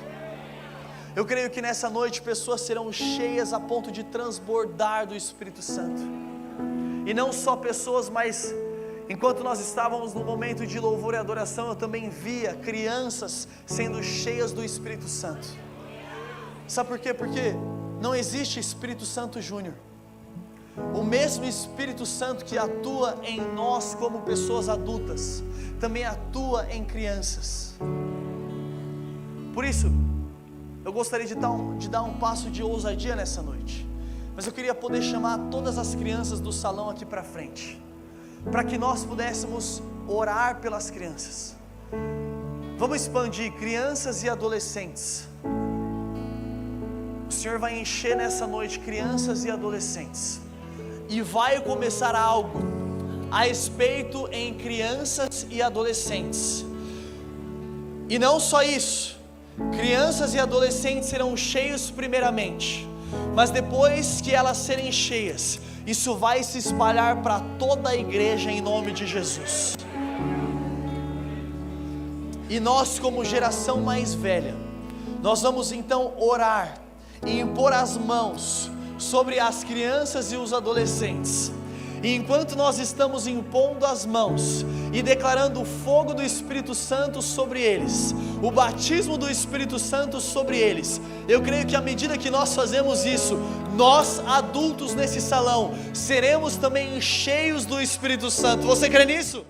Eu creio que nessa noite pessoas serão cheias a ponto de transbordar do Espírito Santo. E não só pessoas, mas enquanto nós estávamos no momento de louvor e adoração, eu também via crianças sendo cheias do Espírito Santo. Sabe por quê? Porque não existe Espírito Santo Júnior. O mesmo Espírito Santo que atua em nós como pessoas adultas, também atua em crianças. Por isso, eu gostaria de dar um passo de ousadia nessa noite. Mas eu queria poder chamar todas as crianças do salão aqui para frente, para que nós pudéssemos orar pelas crianças. Vamos expandir crianças e adolescentes. O Senhor vai encher nessa noite crianças e adolescentes. E vai começar algo a respeito em crianças e adolescentes. E não só isso, crianças e adolescentes serão cheios primeiramente, mas depois que elas serem cheias, isso vai se espalhar para toda a igreja em nome de Jesus. E nós, como geração mais velha, nós vamos então orar e impor as mãos sobre as crianças e os adolescentes. E enquanto nós estamos impondo as mãos e declarando o fogo do Espírito Santo sobre eles, o batismo do Espírito Santo sobre eles, eu creio que à medida que nós fazemos isso, nós adultos nesse salão seremos também cheios do Espírito Santo. Você crê nisso?